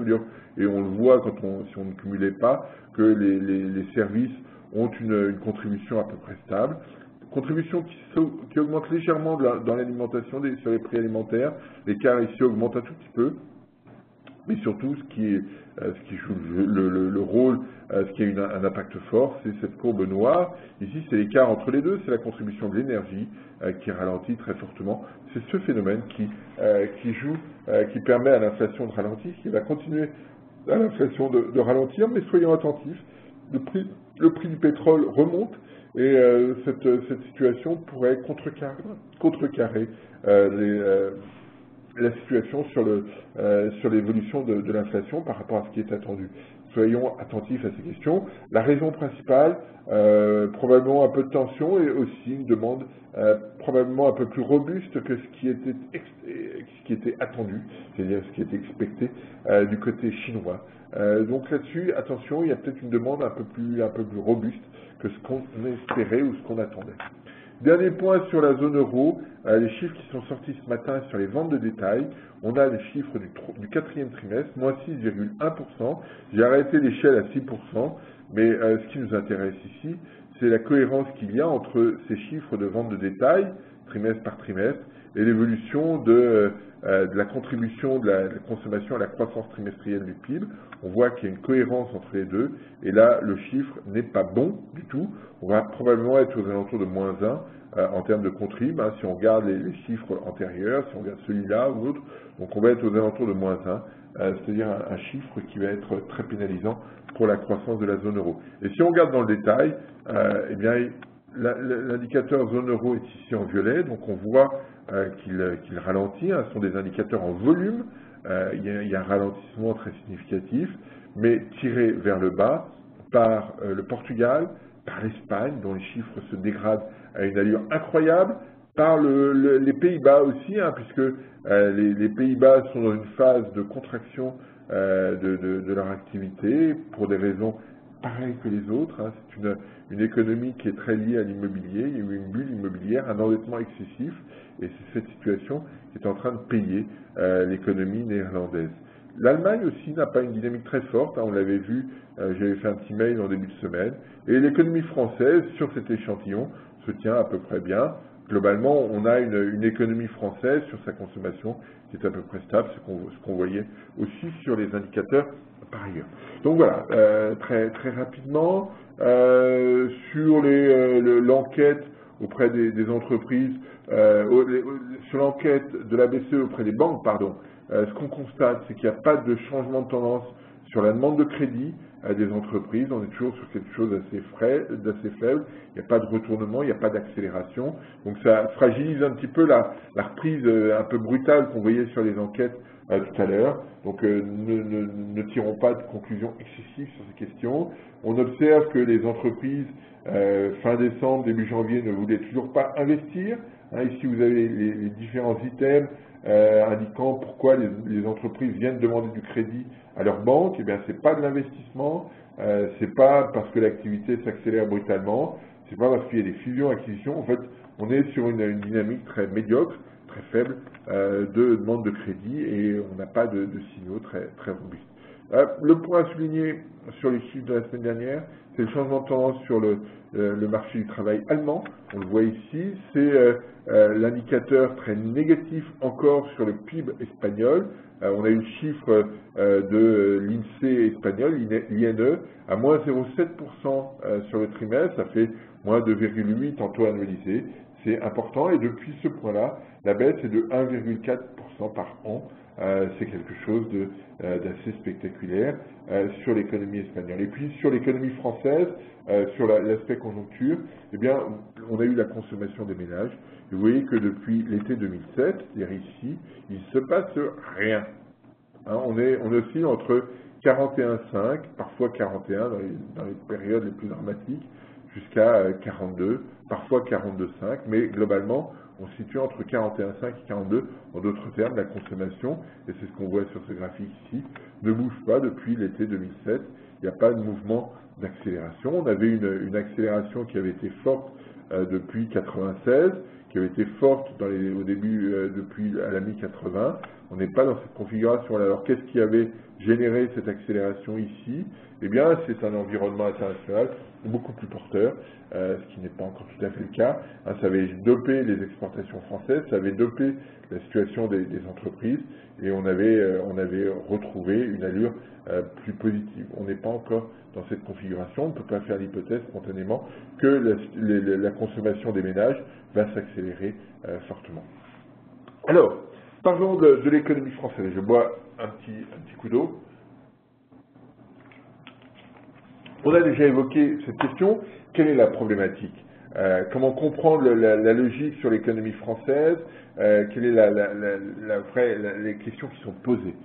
Et on le voit si on ne cumulait pas, que les services ont une contribution à peu près stable. Contribution qui augmente légèrement dans l'alimentation, sur les prix alimentaires. L'écart ici augmente un tout petit peu. Mais surtout, ce qui joue le rôle, ce qui a un impact fort, c'est cette courbe noire. Ici, c'est l'écart entre les deux, c'est la contribution de l'énergie qui ralentit très fortement. C'est ce phénomène qui permet à l'inflation de ralentir, qui va continuer à l'inflation de ralentir, mais soyons attentifs. Le prix du pétrole remonte, et cette situation pourrait contrecarrer la situation sur l'évolution de l'inflation par rapport à ce qui est attendu. Soyons attentifs à ces questions. La raison principale, probablement un peu de tension et aussi une demande probablement un peu plus robuste que ce qui était attendu, c'est-à-dire ce qui était expecté du côté chinois. Donc là-dessus, attention, il y a peut-être une demande un peu plus robuste que ce qu'on espérait ou ce qu'on attendait. Dernier point sur la zone euro, les chiffres qui sont sortis ce matin sur les ventes de détail. On a les chiffres du quatrième trimestre, moins 6,1%. J'ai arrêté l'échelle à 6%, mais ce qui nous intéresse ici, c'est la cohérence qu'il y a entre ces chiffres de vente de détail, trimestre par trimestre, et l'évolution de la contribution de la consommation à la croissance trimestrielle du PIB. On voit qu'il y a une cohérence entre les deux, et là, le chiffre n'est pas bon du tout. On va probablement être aux alentours de moins 1 en termes de contrib, si on regarde les chiffres antérieurs, si on regarde celui-là ou l'autre, donc on va être aux alentours de moins 1, c'est-à-dire un chiffre qui va être très pénalisant pour la croissance de la zone euro. Et si on regarde dans le détail, eh bien, l'indicateur zone euro est ici en violet, donc on voit qu'il ralentit, ce sont des indicateurs en volume, il y a un ralentissement très significatif, mais tiré vers le bas par le Portugal, par l'Espagne, dont les chiffres se dégradent à une allure incroyable, par les Pays-Bas aussi, puisque les Pays-Bas sont dans une phase de contraction de leur activité, pour des raisons pareilles que les autres. C'est une économie qui est très liée à l'immobilier, il y a eu une bulle immobilière, un endettement excessif, et c'est cette situation qui est en train de payer l'économie néerlandaise. L'Allemagne aussi n'a pas une dynamique très forte, on l'avait vu, j'avais fait un petit mail en début de semaine, et l'économie française, sur cet échantillon, se tient à peu près bien. Globalement, on a une économie française sur sa consommation qui est à peu près stable, ce qu'on voyait aussi sur les indicateurs par ailleurs. Donc voilà, très rapidement, sur l'enquête auprès des entreprises, sur l'enquête de la BCE auprès des banques, pardon, ce qu'on constate, c'est qu'il n'y a pas de changement de tendance sur la demande de crédit des entreprises. On est toujours sur quelque chose d'assez faible. Il n'y a pas de retournement, il n'y a pas d'accélération. Donc ça fragilise un petit peu la reprise un peu brutale qu'on voyait sur les enquêtes tout à l'heure. Donc ne tirons pas de conclusions excessives sur ces questions. On observe que les entreprises, fin décembre, début janvier, ne voulaient toujours pas investir. Ici, vous avez les différents items indiquant pourquoi les entreprises viennent demander du crédit à leur banque. Eh bien, c'est pas de l'investissement, c'est pas parce que l'activité s'accélère brutalement, c'est pas parce qu'il y a des fusions-acquisitions. En fait, on est sur une dynamique très médiocre, très faible de demande de crédit et on n'a pas de signaux très robustes. Le point à souligner sur les chiffres de la semaine dernière, c'est le changement de tendance sur le marché du travail allemand. On le voit ici, c'est l'indicateur très négatif encore sur le PIB espagnol. On a eu le chiffre de l'INSEE espagnol, l'INE, à moins 0,7% sur le trimestre, ça fait moins 2,8 en taux annualisé. C'est important et depuis ce point-là, la baisse est de 1,4% par an. C'est quelque chose d'assez spectaculaire sur l'économie espagnole. Et puis sur l'économie française, sur l'aspect conjoncture, eh bien, on a eu la consommation des ménages. Et vous voyez que depuis l'été 2007, c'est-à-dire ici, il ne se passe rien. On oscille entre 41,5, parfois 41 dans les périodes les plus dramatiques, jusqu'à 42, parfois 42,5, mais globalement, on se situe entre 41,5 et 42, en d'autres termes, la consommation, et c'est ce qu'on voit sur ce graphique ici, ne bouge pas depuis l'été 2007, il n'y a pas de mouvement d'accélération. On avait une accélération qui avait été forte depuis 96, qui avait été forte au début, depuis à la mi-80. On n'est pas dans cette configuration-là. Alors, qu'est-ce qui avait généré cette accélération ici? Eh bien, c'est un environnement international beaucoup plus porteur, ce qui n'est pas encore tout à fait le cas. Ça avait dopé les exportations françaises, ça avait dopé la situation des entreprises, et on avait retrouvé une allure plus positive. On n'est pas encore dans cette configuration, on ne peut pas faire l'hypothèse spontanément que la consommation des ménages va s'accélérer fortement. Alors, parlons de l'économie française. Je bois un petit coup d'eau. On a déjà évoqué cette question. Quelle est la problématique? comment comprendre la logique sur l'économie française, quelle est les questions qui sont posées.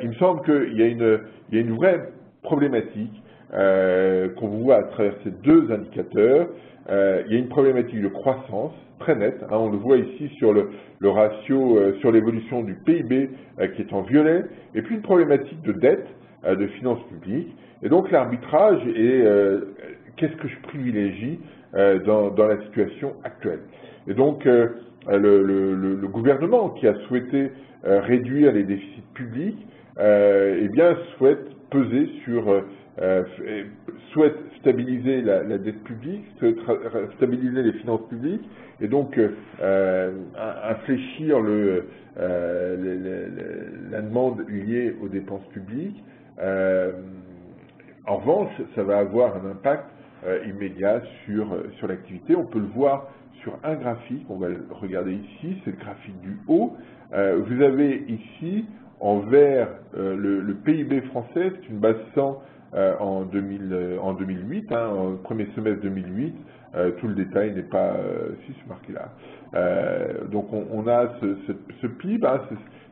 Il me semble qu'il y a une vraie problématique qu'on voit à travers ces deux indicateurs. Il y a une problématique de croissance très nette, hein, on le voit ici sur le ratio, sur l'évolution du PIB qui est en violet, et puis une problématique de dette, de finances publiques. Et donc l'arbitrage est qu'est-ce que je privilégie dans la situation actuelle. Et donc le gouvernement qui a souhaité réduire les déficits publics, eh bien souhaite peser sur souhaite stabiliser la dette publique, souhaite stabiliser les finances publiques, et donc infléchir la demande liée aux dépenses publiques. En revanche, ça va avoir un impact immédiat sur l'activité. On peut le voir sur un graphique, on va le regarder ici, c'est le graphique du haut. Vous avez ici en vert le PIB français, c'est une base 100 en 2008, hein, en premier semestre 2008, tout le détail n'est pas, si c'est marqué là. Donc on a ce PIB, hein,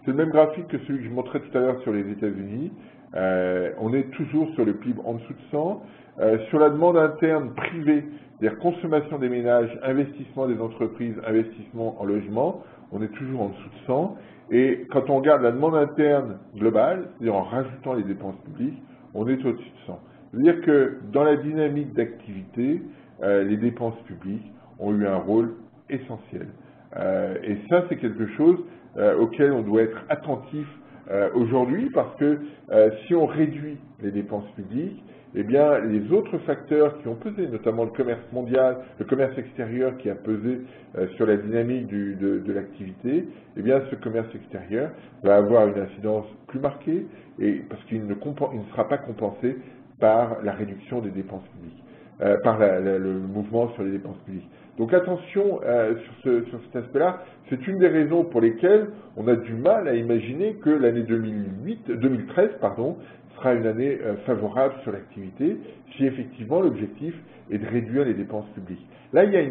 c'est le même graphique que celui que je montrais tout à l'heure sur les États-Unis. On est toujours sur le PIB en dessous de 100. Sur la demande interne privée, c'est-à-dire consommation des ménages, investissement des entreprises, investissement en logement, on est toujours en dessous de 100. Et quand on regarde la demande interne globale, c'est-à-dire en rajoutant les dépenses publiques, on est au-dessus de 100. C'est-à-dire que dans la dynamique d'activité, les dépenses publiques ont eu un rôle essentiel. Et ça, c'est quelque chose auquel on doit être attentif aujourd'hui, parce que si on réduit les dépenses publiques, eh bien, les autres facteurs qui ont pesé, notamment le commerce mondial, le commerce extérieur qui a pesé sur la dynamique de l'activité, eh bien, ce commerce extérieur va avoir une incidence plus marquée, et parce qu'il ne sera pas compensé par la réduction des dépenses publiques, par le mouvement sur les dépenses publiques. Donc attention sur cet aspect-là, c'est une des raisons pour lesquelles on a du mal à imaginer que l'année 2013 sera une année favorable sur l'activité, si effectivement l'objectif est de réduire les dépenses publiques. Là, il y a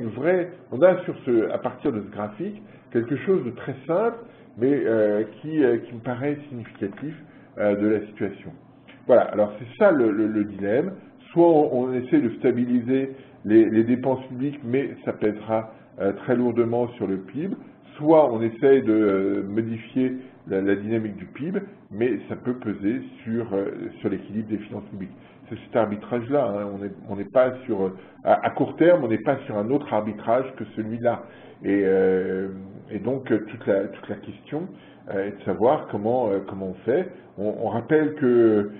on a à partir de ce graphique, quelque chose de très simple, mais qui me paraît significatif de la situation. Voilà, alors c'est ça le dilemme. Soit on essaie de stabiliser les dépenses publiques, mais ça pèsera très lourdement sur le PIB, soit on essaye de modifier la dynamique du PIB, mais ça peut peser sur l'équilibre des finances publiques. C'est cet arbitrage-là, hein, on n'est pas à court terme, on n'est pas sur un autre arbitrage que celui-là. Et donc toute la question est de savoir comment on fait. On rappelle que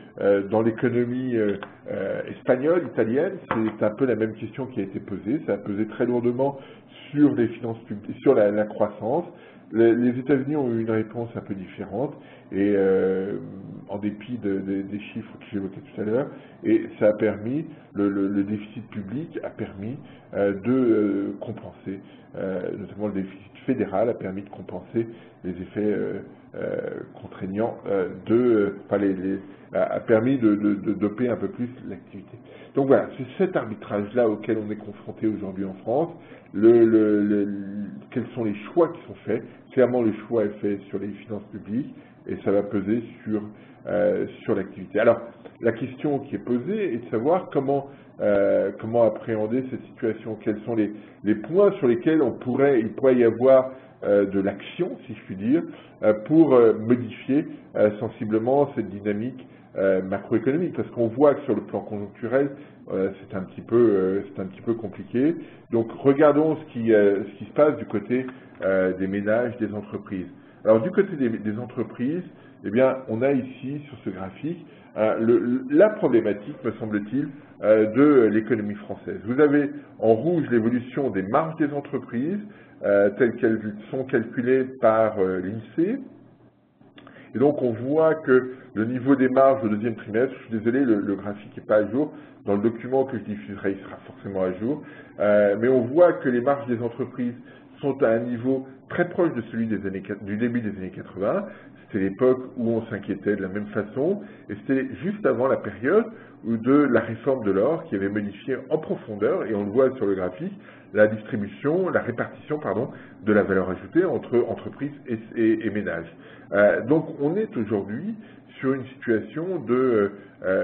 dans l'économie espagnole, italienne, c'est un peu la même question qui a été posée. Ça a pesé très lourdement sur les finances publiques, sur la croissance. Les États-Unis ont eu une réponse un peu différente, et en dépit des chiffres que j'évoquais tout à l'heure, et ça a permis, le déficit public a permis de compenser, notamment le déficit fédéral a permis de compenser les effets contraignants a permis de doper un peu plus l'activité. Donc voilà, c'est cet arbitrage-là auquel on est confronté aujourd'hui en France. Quels sont les choix qui sont faits? Clairement, le choix est fait sur les finances publiques, et ça va peser sur l'activité. Alors, la question qui est posée est de savoir comment appréhender cette situation, quels sont les points sur lesquels il pourrait y avoir de l'action, si je puis dire, pour modifier sensiblement cette dynamique macroéconomique, parce qu'on voit que sur le plan conjoncturel, c'est un petit peu compliqué. Donc regardons ce qui se passe du côté des ménages, des entreprises. Alors du côté des entreprises, eh bien, on a ici sur ce graphique la problématique, me semble-t-il, de l'économie française. Vous avez en rouge l'évolution des marges des entreprises telles qu'elles sont calculées par l'INSEE. Et donc on voit que le niveau des marges au deuxième trimestre, je suis désolé, le graphique n'est pas à jour, dans le document que je diffuserai, il sera forcément à jour, mais on voit que les marges des entreprises sont à un niveau très proche de celui du début des années 80. C'était l'époque où on s'inquiétait de la même façon, et c'était juste avant la période de la réforme de l'or qui avait modifié en profondeur, et on le voit sur le graphique, la distribution, la répartition, pardon, de la valeur ajoutée entre entreprises et ménages. Donc on est aujourd'hui sur une situation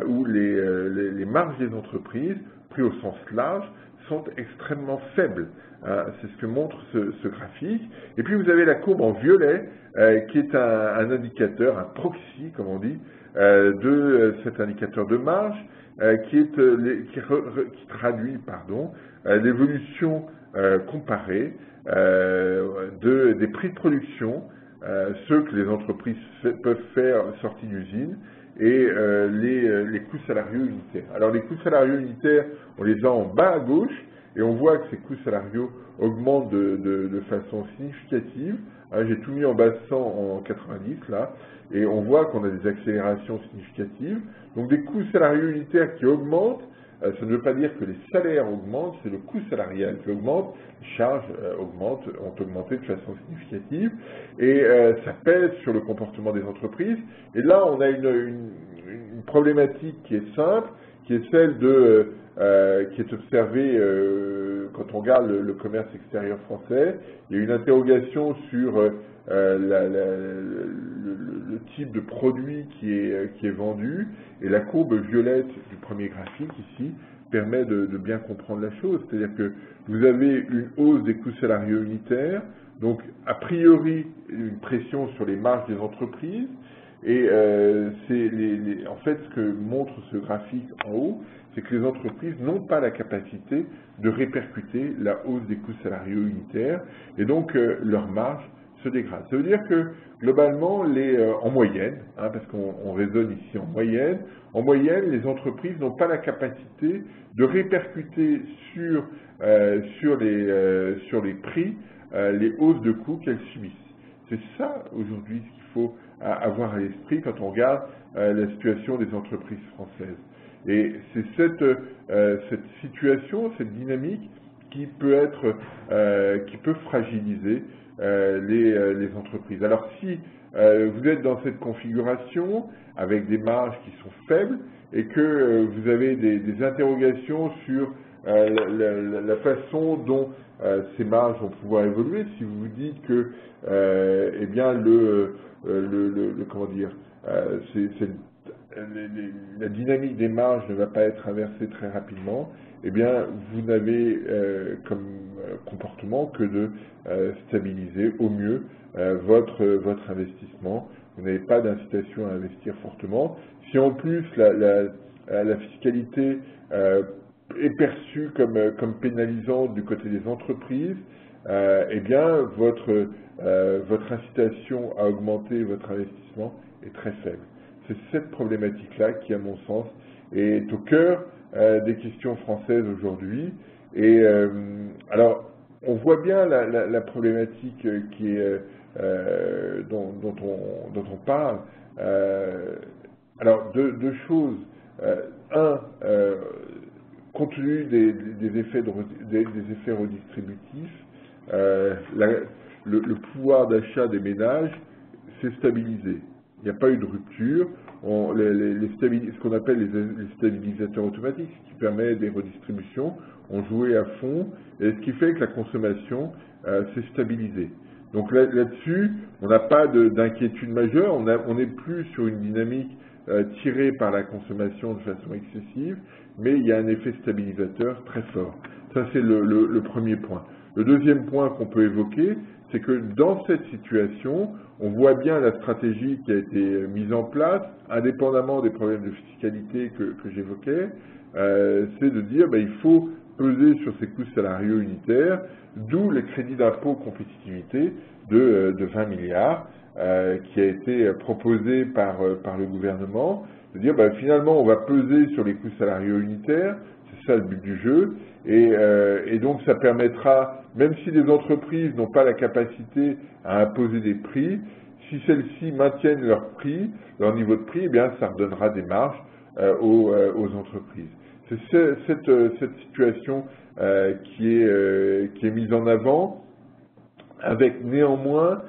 où les marges des entreprises, pris au sens large, sont extrêmement faibles. C'est ce que montre ce graphique. Et puis vous avez la courbe en violet, qui est un indicateur, un proxy, comme on dit, de cet indicateur de marge, qui traduit l'évolution comparée des prix de production, ceux que les entreprises peuvent faire sortis d'usine, et les coûts salariaux unitaires. Alors les coûts salariaux unitaires, on les a en bas à gauche, et on voit que ces coûts salariaux augmentent de façon significative. J'ai tout mis en bas de 100 en 90 là, et on voit qu'on a des accélérations significatives. Donc des coûts salariaux unitaires qui augmentent, ça ne veut pas dire que les salaires augmentent, c'est le coût salarial qui augmente, les charges ont augmenté de façon significative, et ça pèse sur le comportement des entreprises. Et là, on a une problématique qui est simple, qui est celle qui est observée quand on regarde le commerce extérieur français. Il y a une interrogation sur le type de produit qui est vendu, et la courbe violette du premier graphique ici permet de bien comprendre la chose. C'est-à-dire que vous avez une hausse des coûts salariaux unitaires, donc a priori une pression sur les marges des entreprises, et en fait ce que montre ce graphique en haut, c'est que les entreprises n'ont pas la capacité de répercuter la hausse des coûts salariaux unitaires, et donc leurs marges se dégradent. Ça veut dire que globalement, en moyenne, parce qu'on raisonne ici en moyenne, les entreprises n'ont pas la capacité de répercuter sur les prix les hausses de coûts qu'elles subissent. C'est ça aujourd'hui ce qu'il faut avoir à l'esprit quand on regarde la situation des entreprises françaises. Et c'est cette situation, cette dynamique qui peut fragiliser les entreprises. Alors si vous êtes dans cette configuration avec des marges qui sont faibles et que vous avez des interrogations sur la façon dont ces marges vont pouvoir évoluer, si vous vous dites que eh bien la dynamique des marges ne va pas être inversée très rapidement, eh bien, vous n'avez comme comportement que de stabiliser au mieux votre investissement. Vous n'avez pas d'incitation à investir fortement. Si en plus la fiscalité est perçue comme pénalisante du côté des entreprises, eh bien, votre incitation à augmenter votre investissement est très faible. C'est cette problématique-là qui, à mon sens, est au cœur des questions françaises aujourd'hui. Et alors, on voit bien la problématique dont on parle. Alors, deux choses. Compte tenu des effets redistributifs, le pouvoir d'achat des ménages s'est stabilisé. Il n'y a pas eu de rupture. Ce qu'on appelle les stabilisateurs automatiques, ce qui permet des redistributions, ont joué à fond, et ce qui fait que la consommation s'est stabilisée. Donc là-dessus, on n'a pas d'inquiétude majeure, on n'est plus sur une dynamique tirée par la consommation de façon excessive, mais il y a un effet stabilisateur très fort. Ça, c'est le premier point. Le deuxième point qu'on peut évoquer, c'est que dans cette situation, on voit bien la stratégie qui a été mise en place, indépendamment des problèmes de fiscalité que j'évoquais, c'est de dire il faut peser sur ces coûts salariaux unitaires, d'où les crédits d'impôt compétitivité de 20 milliards qui a été proposé par le gouvernement, de dire finalement on va peser sur les coûts salariaux unitaires, c'est ça le but du jeu, et donc ça permettra, même si les entreprises n'ont pas la capacité à imposer des prix, si celles-ci maintiennent leur niveau de prix, eh bien ça redonnera des marges aux entreprises. C'est cette situation qui est mise en avant, avec néanmoins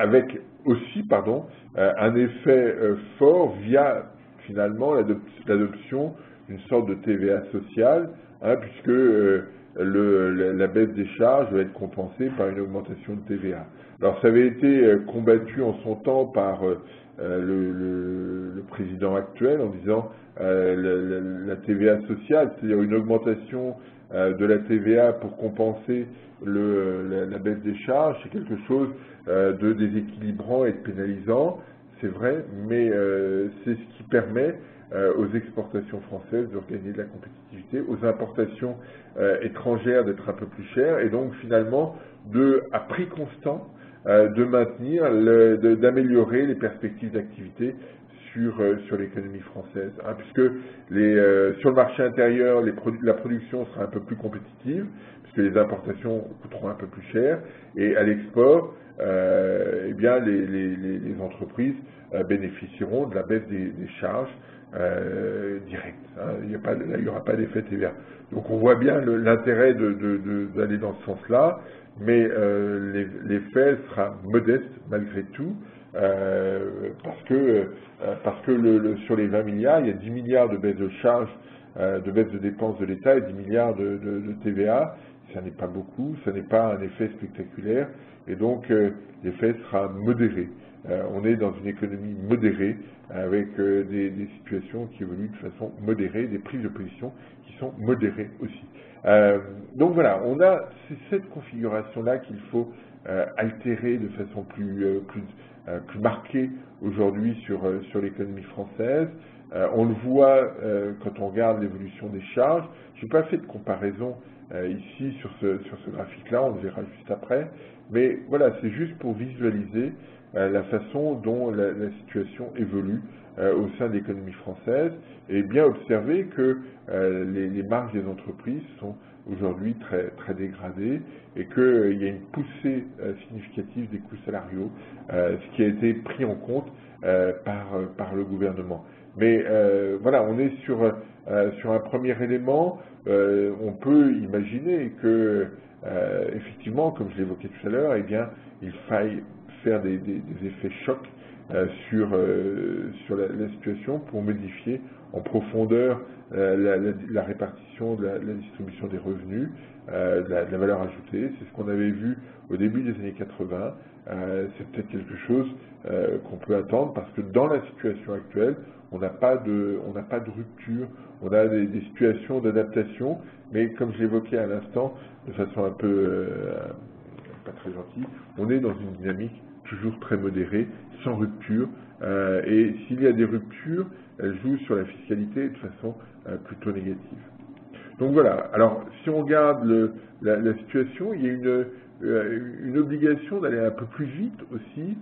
avec aussi un effet fort via finalement l'adoption d'une sorte de TVA sociale, hein, puisque la baisse des charges va être compensée par une augmentation de TVA. Alors ça avait été combattu en son temps par le président actuel en disant la TVA sociale, c'est-à-dire une augmentation de la TVA pour compenser la baisse des charges, c'est quelque chose de déséquilibrant et de pénalisant, c'est vrai, mais c'est ce qui permet aux exportations françaises de regagner de la compétitivité, aux importations étrangères d'être un peu plus chères, et donc finalement, à prix constant, de maintenir, d'améliorer les perspectives d'activité sur l'économie française, hein, puisque sur le marché intérieur, la production sera un peu plus compétitive, puisque les importations coûteront un peu plus cher, et à l'export, eh bien, les entreprises bénéficieront de la baisse des charges directes. Hein. Il n'y aura pas d'effet TVA. Donc on voit bien l'intérêt d'aller dans ce sens-là, mais l'effet sera modeste malgré tout, parce que sur les 20 milliards, il y a 10 milliards de baisse de charges, de baisse de dépenses de l'État et 10 milliards de TVA. Ça n'est pas beaucoup, ça n'est pas un effet spectaculaire, et donc l'effet sera modéré. On est dans une économie modérée, avec des situations qui évoluent de façon modérée, des prises de position qui sont modérées aussi. Donc voilà, c'est cette configuration-là qu'il faut altérer de façon plus marquée aujourd'hui sur l'économie française. On le voit quand on regarde l'évolution des charges. Je n'ai pas fait de comparaison ici sur ce graphique-là, on le verra juste après, mais voilà, c'est juste pour visualiser la façon dont la situation évolue au sein de l'économie française, et bien observer que les marges des entreprises sont aujourd'hui très, très dégradées, et qu'il y a une poussée significative des coûts salariaux, ce qui a été pris en compte par le gouvernement. Mais voilà, on est sur un premier élément. On peut imaginer que, effectivement, comme je l'évoquais tout à l'heure, eh bien, il faille faire des effets chocs sur la situation pour modifier en profondeur la répartition de la distribution des revenus, de la valeur ajoutée. C'est ce qu'on avait vu au début des années 80. C'est peut-être quelque chose qu'on peut attendre, parce que dans la situation actuelle, on n'a pas de rupture, on a des situations d'adaptation, mais comme je l'évoquais à l'instant, de façon un peu pas très gentille, on est dans une dynamique toujours très modérée, sans rupture, et s'il y a des ruptures, elles jouent sur la fiscalité de façon plutôt négative. Donc voilà, alors si on regarde la situation, il y a une obligation d'aller un peu plus vite aussi.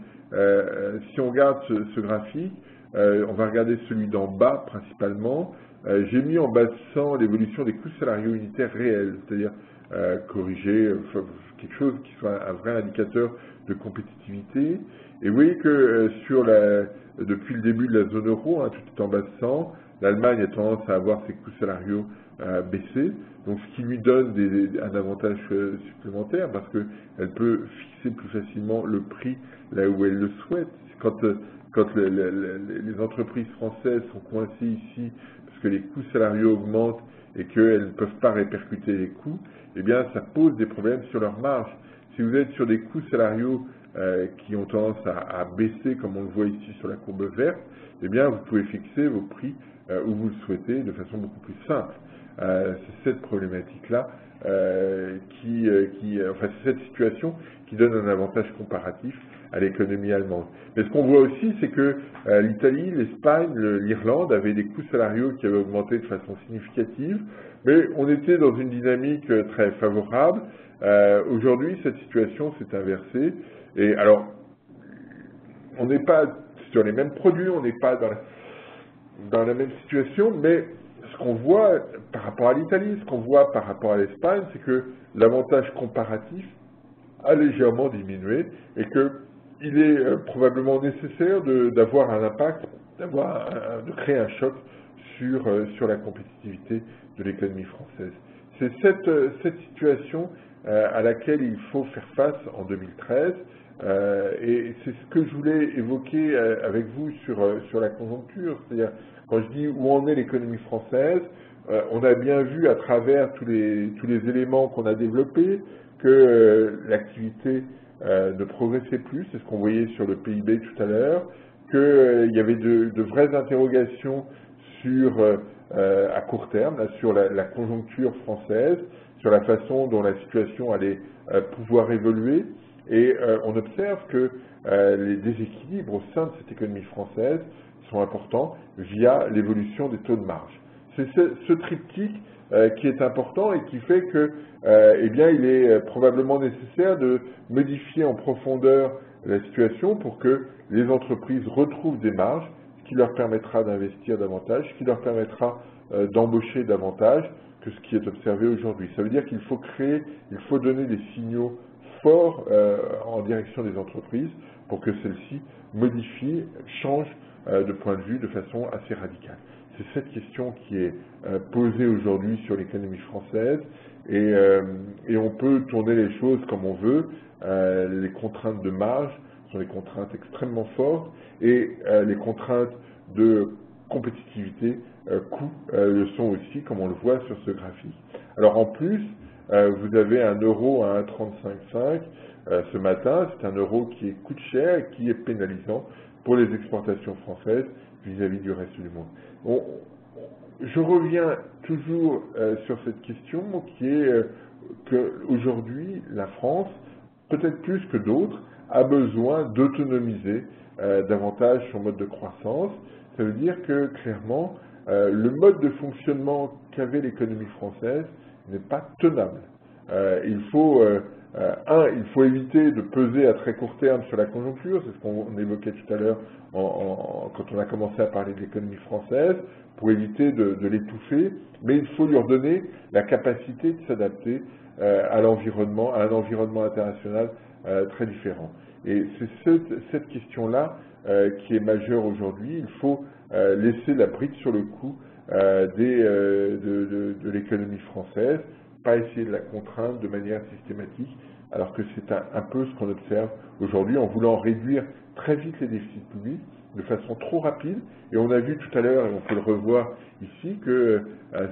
Si on regarde ce graphique, on va regarder celui d'en bas principalement. J'ai mis en bas de 100 l'évolution des coûts salariaux unitaires réels, c'est-à-dire corriger quelque chose qui soit un vrai indicateur de compétitivité. Et vous voyez que depuis le début de la zone euro, hein, tout est en bas de 100, l'Allemagne a tendance à avoir ses coûts salariaux baisser, donc ce qui lui donne un avantage supplémentaire, parce qu'elle peut fixer plus facilement le prix là où elle le souhaite. Quand les entreprises françaises sont coincées ici parce que les coûts salariaux augmentent et qu'elles ne peuvent pas répercuter les coûts, eh bien ça pose des problèmes sur leur marge. Si vous êtes sur des coûts salariaux qui ont tendance à baisser, comme on le voit ici sur la courbe verte, eh bien vous pouvez fixer vos prix où vous le souhaitez de façon beaucoup plus simple. C'est cette problématique-là, enfin c'est cette situation qui donne un avantage comparatif à l'économie allemande. Mais ce qu'on voit aussi, c'est que l'Italie, l'Espagne, l'Irlande avaient des coûts salariaux qui avaient augmenté de façon significative, mais on était dans une dynamique très favorable. Aujourd'hui, cette situation s'est inversée, et alors, on n'est pas sur les mêmes produits, on n'est pas dans la même situation, mais ce qu'on voit par rapport à l'Italie, ce qu'on voit par rapport à l'Espagne, c'est que l'avantage comparatif a légèrement diminué, et qu'il est probablement nécessaire d'avoir un impact, de créer un choc sur la compétitivité de l'économie française. C'est cette situation à laquelle il faut faire face en 2013. Et c'est ce que je voulais évoquer avec vous sur la conjoncture. C'est-à-dire, quand je dis où en est l'économie française, on a bien vu à travers tous les éléments qu'on a développés que l'activité ne progressait plus, c'est ce qu'on voyait sur le PIB tout à l'heure, qu'il y avait de vraies interrogations à court terme, là, sur la conjoncture française, sur la façon dont la situation allait pouvoir évoluer. Et on observe que les déséquilibres au sein de cette économie française sont importants via l'évolution des taux de marge. C'est ce triptyque qui est important et qui fait que, eh bien, il est probablement nécessaire de modifier en profondeur la situation pour que les entreprises retrouvent des marges, ce qui leur permettra d'investir davantage, ce qui leur permettra d'embaucher davantage que ce qui est observé aujourd'hui. Ça veut dire qu'il faut donner des signaux forts en direction des entreprises pour que celles-ci modifient, changent de point de vue de façon assez radicale. C'est cette question qui est posée aujourd'hui sur l'économie française et on peut tourner les choses comme on veut. Les contraintes de marge sont des contraintes extrêmement fortes et les contraintes de compétitivité, coût, le sont aussi, comme on le voit sur ce graphique. Alors en plus, vous avez un euro à 1,35,5 ce matin. C'est un euro qui coûte cher et qui est pénalisant pour les exportations françaises vis-à-vis du reste du monde. Je reviens toujours sur cette question qui est qu'aujourd'hui, la France, peut-être plus que d'autres, a besoin d'autonomiser davantage son mode de croissance. Ça veut dire que, clairement, le mode de fonctionnement qu'avait l'économie française n'est pas tenable. Il faut éviter de peser à très court terme sur la conjoncture, c'est ce qu'on évoquait tout à l'heure quand on a commencé à parler de l'économie française, pour éviter de l'étouffer, mais il faut lui redonner la capacité de s'adapter à un environnement international très différent. Et c'est cette question-là qui est majeure aujourd'hui. Il faut laisser la bride sur le cou de l'économie française, pas essayer de la contraindre de manière systématique, alors que c'est un peu ce qu'on observe aujourd'hui en voulant réduire très vite les déficits publics de façon trop rapide. Et on a vu tout à l'heure, et on peut le revoir ici, que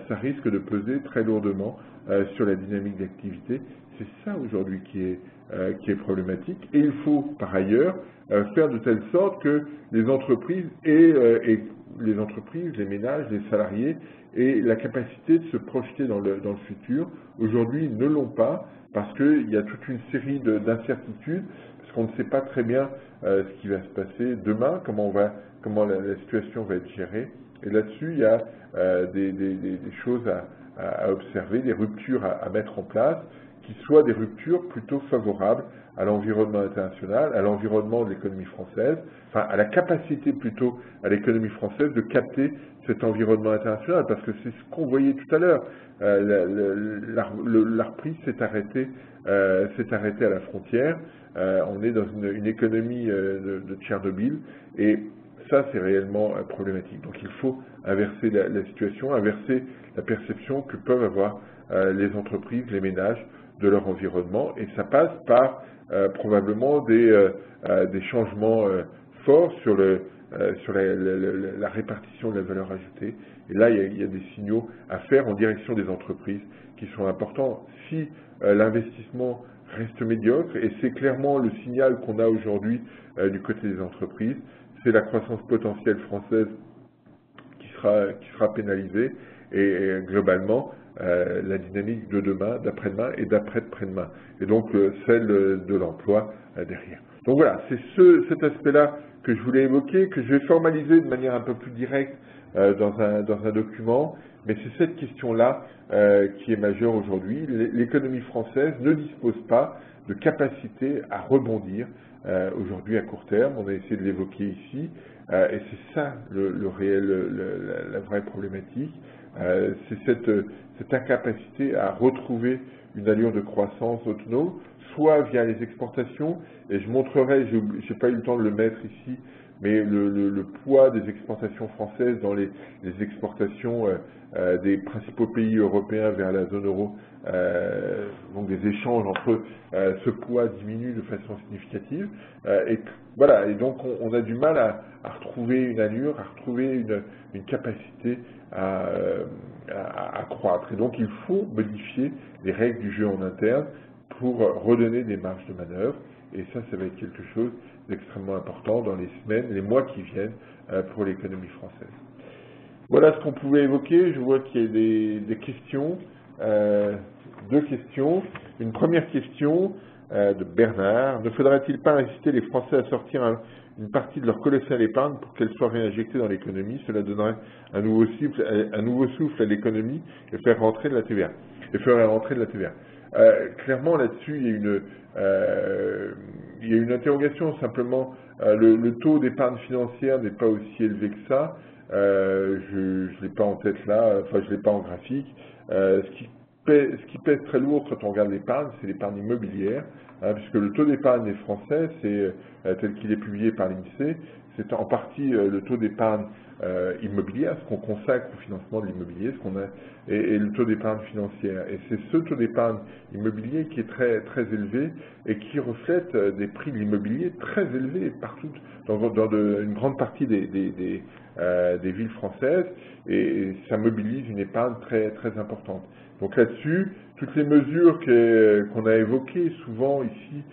ça risque de peser très lourdement sur la dynamique d'activité. C'est ça aujourd'hui qui est problématique. Et il faut par ailleurs faire de telle sorte que les entreprises les ménages, les salariés aient la capacité de se projeter dans le futur. Aujourd'hui, ils ne l'ont pas parce qu'il y a toute une série d'incertitudes, parce qu'on ne sait pas très bien ce qui va se passer demain, comment la situation va être gérée. Et là-dessus, il y a des choses à observer, des ruptures à mettre en place, qui soient des ruptures plutôt favorables à l'environnement international, à l'environnement de l'économie française, enfin à la capacité plutôt à l'économie française de capter cet environnement international, parce que c'est ce qu'on voyait tout à l'heure. La reprise s'est arrêtée à la frontière. On est dans une économie de Tchernobyl, et ça c'est réellement problématique. Donc il faut inverser la situation, inverser la perception que peuvent avoir les entreprises, les ménages de leur environnement, et ça passe par probablement des changements forts sur la répartition de la valeur ajoutée. Et là, il y a des signaux à faire en direction des entreprises qui sont importants. Si l'investissement reste médiocre, et c'est clairement le signal qu'on a aujourd'hui du côté des entreprises, c'est la croissance potentielle française qui sera pénalisée, et globalement, la dynamique de demain, d'après-demain et d'après-demain. Et donc, celle de l'emploi derrière. Donc voilà, c'est cet aspect-là que je voulais évoquer, que je vais formaliser de manière un peu plus directe dans un document, mais c'est cette question-là qui est majeure aujourd'hui. L'économie française ne dispose pas de capacité à rebondir aujourd'hui à court terme. On a essayé de l'évoquer ici, et c'est ça la vraie problématique. C'est cette incapacité à retrouver une allure de croissance autonome, soit via les exportations, et je montrerai, j'ai pas eu le temps de le mettre ici, mais le poids des exportations françaises dans les exportations des principaux pays européens vers la zone euro, donc des échanges entre eux, ce poids diminue de façon significative. Voilà, et donc on a du mal à retrouver une allure, à retrouver une capacité à croître. Et donc il faut modifier les règles du jeu en interne pour redonner des marges de manœuvre. Et ça va être quelque chose d'extrêmement important dans les semaines, les mois qui viennent pour l'économie française. Voilà ce qu'on pouvait évoquer. Je vois qu'il y a des questions, deux questions. Une première question de Bernard. Ne faudrait-il pas inciter les Français à sortir une partie de leur colossale épargne pour qu'elle soit réinjectée dans l'économie? Cela donnerait un nouveau souffle à l'économie et ferait rentrer de la TVA. Clairement, là-dessus, il y a une interrogation. Simplement, le taux d'épargne financière n'est pas aussi élevé que ça. Je ne l'ai pas en tête là, enfin je ne l'ai pas en graphique. Ce qui pèse très lourd quand on regarde l'épargne, c'est l'épargne immobilière, puisque le taux d'épargne des Français, c'est tel qu'il est publié par l'INSEE, c'est en partie le taux d'épargne immobilière, ce qu'on consacre au financement de l'immobilier, et le taux d'épargne financière. Et c'est ce taux d'épargne immobilier qui est très, très élevé et qui reflète des prix de l'immobilier très élevés partout, dans une grande partie des villes françaises, et ça mobilise une épargne très, très importante. Donc là-dessus, toutes les mesures qu'on a évoquées souvent ici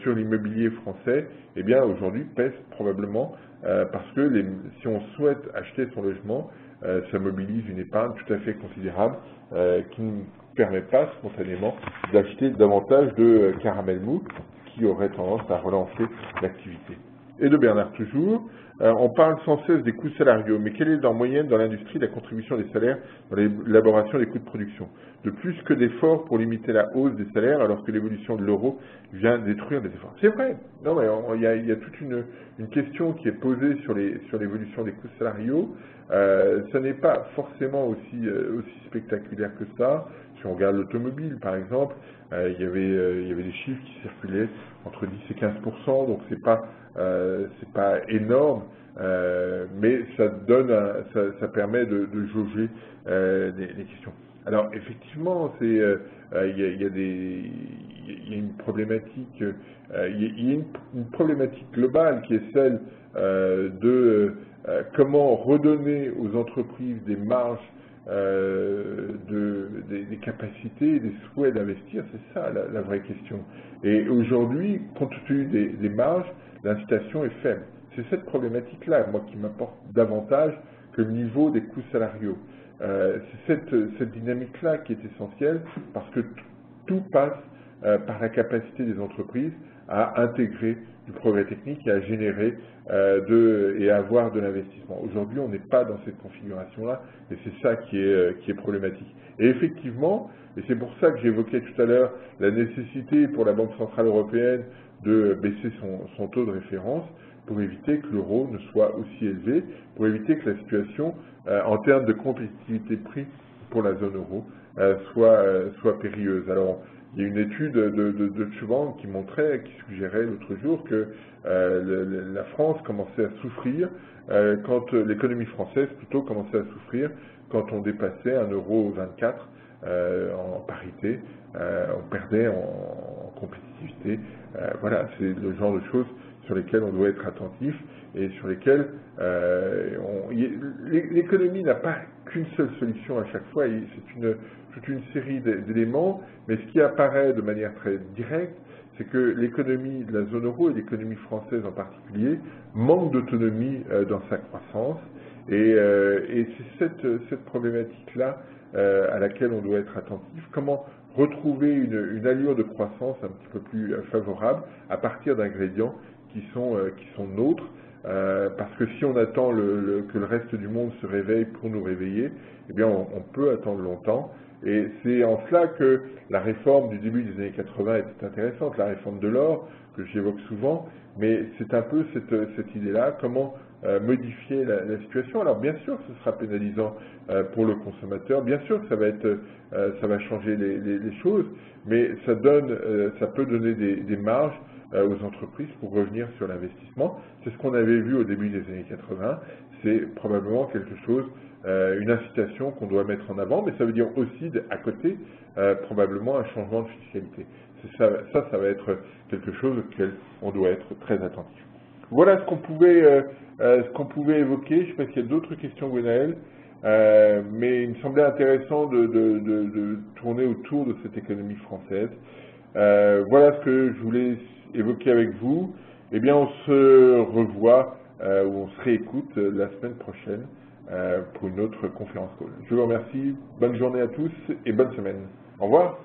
sur l'immobilier français, eh bien aujourd'hui pèsent probablement parce que si on souhaite acheter son logement, ça mobilise une épargne tout à fait considérable qui ne permet pas spontanément d'acheter davantage de caramel mou, qui aurait tendance à relancer l'activité. Et de Bernard toujours, on parle sans cesse des coûts salariaux, mais quelle est en moyenne dans l'industrie la contribution des salaires dans l'élaboration des coûts de production? De plus que d'efforts pour limiter la hausse des salaires alors que l'évolution de l'euro vient détruire des efforts. C'est vrai, non mais il y a toute une question qui est posée sur l'évolution des coûts salariaux. Ça n'est pas forcément aussi spectaculaire que ça. Si on regarde l'automobile par exemple, il y avait des chiffres qui circulaient entre 10 et 15%, donc c'est pas énorme, mais ça permet de jauger les questions. Alors effectivement, il y a une problématique, une problématique globale qui est celle de comment redonner aux entreprises des marges, des capacités, des souhaits d'investir. C'est ça la vraie question. Et aujourd'hui, compte tenu des marges, l'incitation est faible. C'est cette problématique-là, moi, qui m'apporte davantage que le niveau des coûts salariaux. C'est cette dynamique-là qui est essentielle, parce que tout passe par la capacité des entreprises à intégrer du progrès technique et à générer et à avoir de l'investissement. Aujourd'hui, on n'est pas dans cette configuration-là, et c'est ça qui est problématique. Et effectivement, et c'est pour ça que j'évoquais tout à l'heure la nécessité pour la Banque Centrale Européenne de baisser son taux de référence pour éviter que l'euro ne soit aussi élevé, pour éviter que la situation en termes de compétitivité de prix pour la zone euro soit périlleuse. Alors, il y a une étude de Deutsche Bank qui suggérait l'autre jour que la France commençait à souffrir, quand l'économie française plutôt commençait à souffrir quand on dépassait 1,24 € en parité, on perdait en compétitivité. Voilà, c'est le genre de choses sur lesquelles on doit être attentif et sur lesquelles l'économie n'a pas qu'une seule solution à chaque fois, c'est toute une série d'éléments, mais ce qui apparaît de manière très directe, c'est que l'économie de la zone euro et l'économie française en particulier manque d'autonomie dans sa croissance, et c'est cette problématique-là à laquelle on doit être attentif. Comment retrouver une allure de croissance un petit peu plus favorable à partir d'ingrédients qui sont nôtres, parce que si on attend que le reste du monde se réveille pour nous réveiller, eh bien on peut attendre longtemps. Et c'est en cela que la réforme du début des années 80 était intéressante, la réforme de l'or, que j'évoque souvent, mais c'est un peu cette idée-là, comment modifier la situation. Alors bien sûr que ce sera pénalisant pour le consommateur, bien sûr que ça va changer les choses, mais ça peut donner des marges aux entreprises pour revenir sur l'investissement. C'est ce qu'on avait vu au début des années 80. C'est probablement quelque chose, une incitation qu'on doit mettre en avant, mais ça veut dire aussi, à côté, probablement un changement de fiscalité. Ça va être quelque chose auquel on doit être très attentif. Voilà ce qu'on pouvait évoquer. Je ne sais pas s'il y a d'autres questions, Gwenaël, mais il me semblait intéressant de tourner autour de cette économie française. Voilà ce que je voulais évoquer avec vous. Eh bien, on se revoit ou on se réécoute la semaine prochaine pour une autre conférence call. Je vous remercie. Bonne journée à tous et bonne semaine. Au revoir.